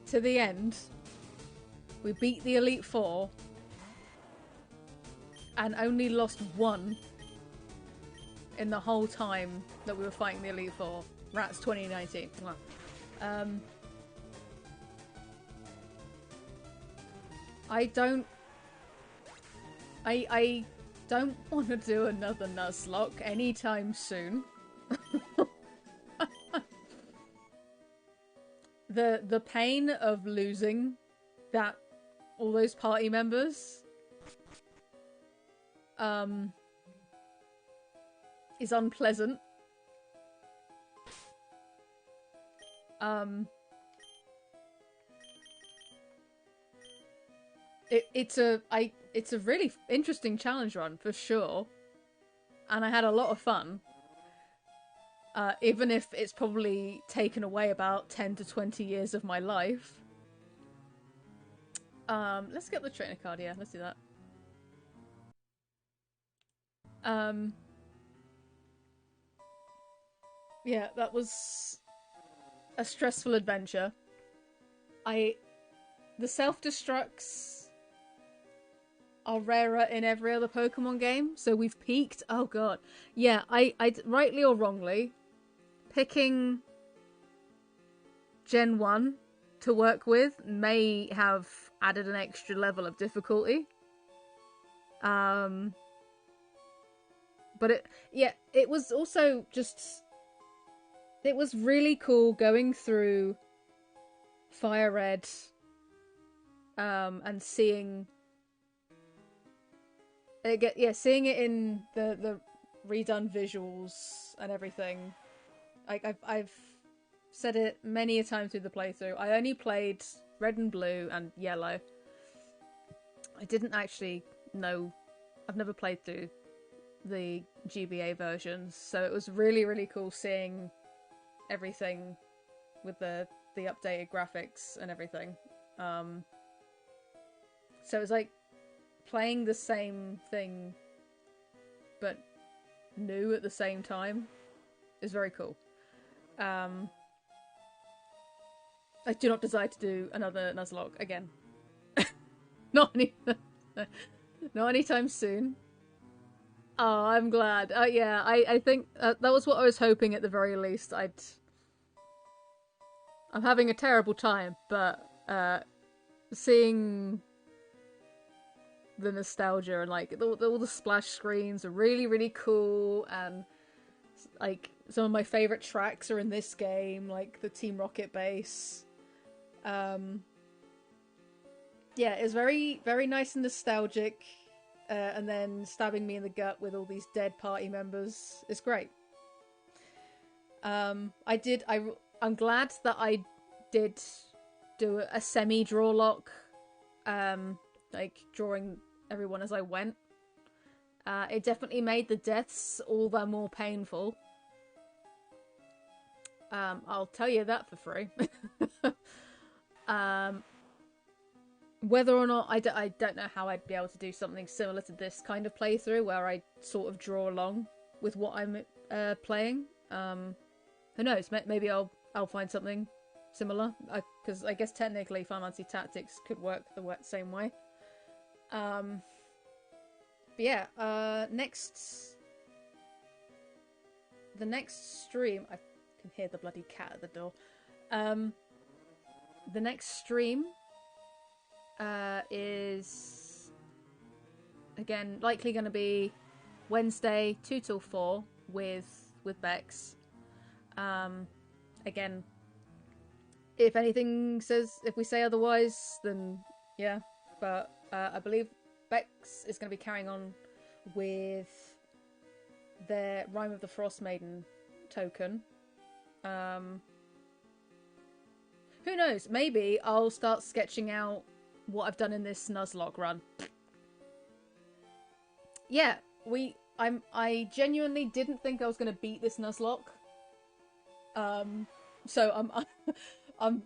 to the end. We beat the Elite Four and only lost one in the whole time that we were fighting the Elite Four. Rats 2019. I don't want to do another Nuzlocke anytime soon. The pain of losing all those party members is unpleasant. It's a really interesting challenge run for sure, and I had a lot of fun. Even if it's probably taken away about 10 to 20 years of my life. Let's get the trainer card, yeah, let's do that. Yeah, that was a stressful adventure. The self-destructs are rarer in every other Pokemon game, so we've peaked. Oh god. Yeah, I rightly or wrongly, picking Gen 1 to work with may have added an extra level of difficulty. But it was also just... It was really cool going through Fire Red and seeing seeing it in the redone visuals and everything. I've said it many a time through the playthrough. I only played Red and Blue and Yellow. I didn't actually know... I've never played through the GBA versions, so it was really, really cool seeing everything with the updated graphics and everything. So it was like playing the same thing but new at the same time is very cool. I do not desire to do another Nuzlocke again. Not anytime soon. Oh, I'm glad. Yeah, I think that was what I was hoping at the very least. I'm having a terrible time, but seeing the nostalgia and like all the splash screens are really, really cool, and like some of my favorite tracks are in this game, like the Team Rocket bass. Yeah, it's very, very nice and nostalgic. And then stabbing me in the gut with all these dead party members is great. I'm glad that I did do a semi-draw lock, like drawing everyone as I went. It definitely made the deaths all the more painful. I'll tell you that for free. Whether or not, I don't know how I'd be able to do something similar to this kind of playthrough, where I sort of draw along with what I'm playing. Who knows, maybe I'll find something similar, because I guess technically Final Fantasy Tactics could work the same way. But yeah, the next stream, I can hear the bloody cat at the door. The next stream is... Again, likely going to be Wednesday 2 till 4 with Bex. Again, if anything says, if we say otherwise, then yeah. But I believe Bex is going to be carrying on with their Rime of the Frost Maiden token. Who knows? Maybe I'll start sketching out what I've done in this Nuzlocke run. Yeah, I genuinely didn't think I was going to beat this Nuzlocke. So I'm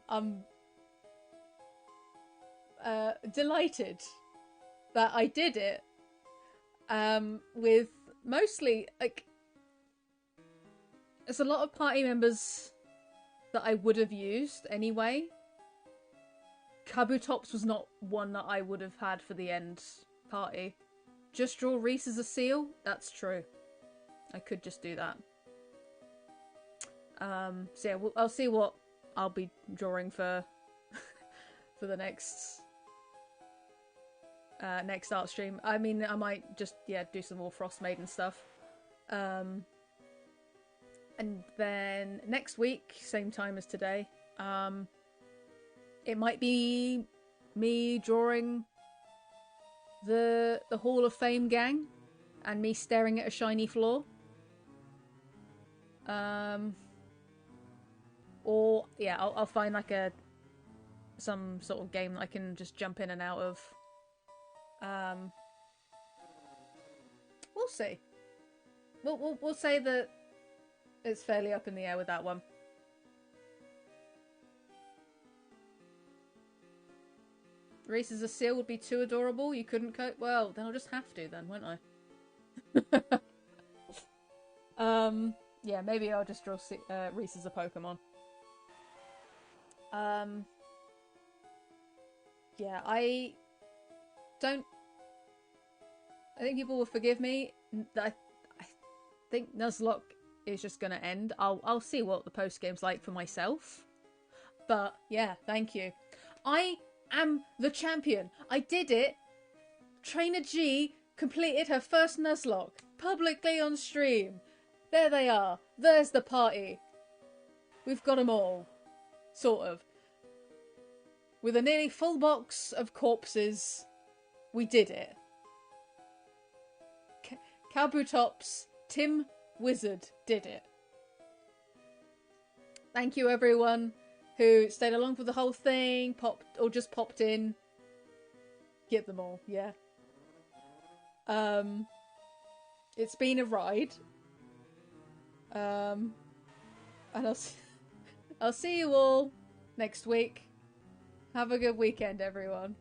delighted that I did it. With mostly, like, there's a lot of party members that I would have used anyway. Kabutops was not one that I would have had for the end party. Just draw Reese as a seal? That's true. I could just do that. So yeah, I'll see what I'll be drawing for for the next art stream. I mean, I might just, yeah, do some more Frost Maiden stuff. And then next week, same time as today, it might be me drawing the Hall of Fame gang and me staring at a shiny floor. Or yeah, I'll find like some sort of game that I can just jump in and out of. We'll see. We'll say that it's fairly up in the air with that one. Reese as a seal would be too adorable. You couldn't cope. Well, then I'll just have to then, won't I? Yeah, maybe I'll just draw Reese as a Pokemon. Yeah, I think people will forgive me. I think Nuzlocke is just gonna end. I'll see what the post game's like for myself. But yeah, thank you. I am the champion. I did it. Trainer G completed her first Nuzlocke publicly on stream. There they are. There's the party. We've got them all. Sort of. With a nearly full box of corpses, we did it. Kabutops, Tim Wizard did it. Thank you everyone who stayed along for the whole thing, just popped in. Get them all, yeah. It's been a ride. And I'll see you all next week. Have a good weekend, everyone.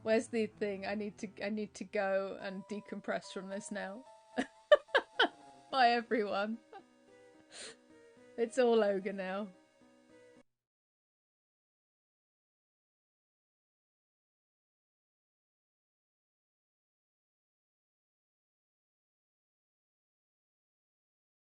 Where's the thing? I need to go and decompress from this now. Bye, everyone. It's all over now.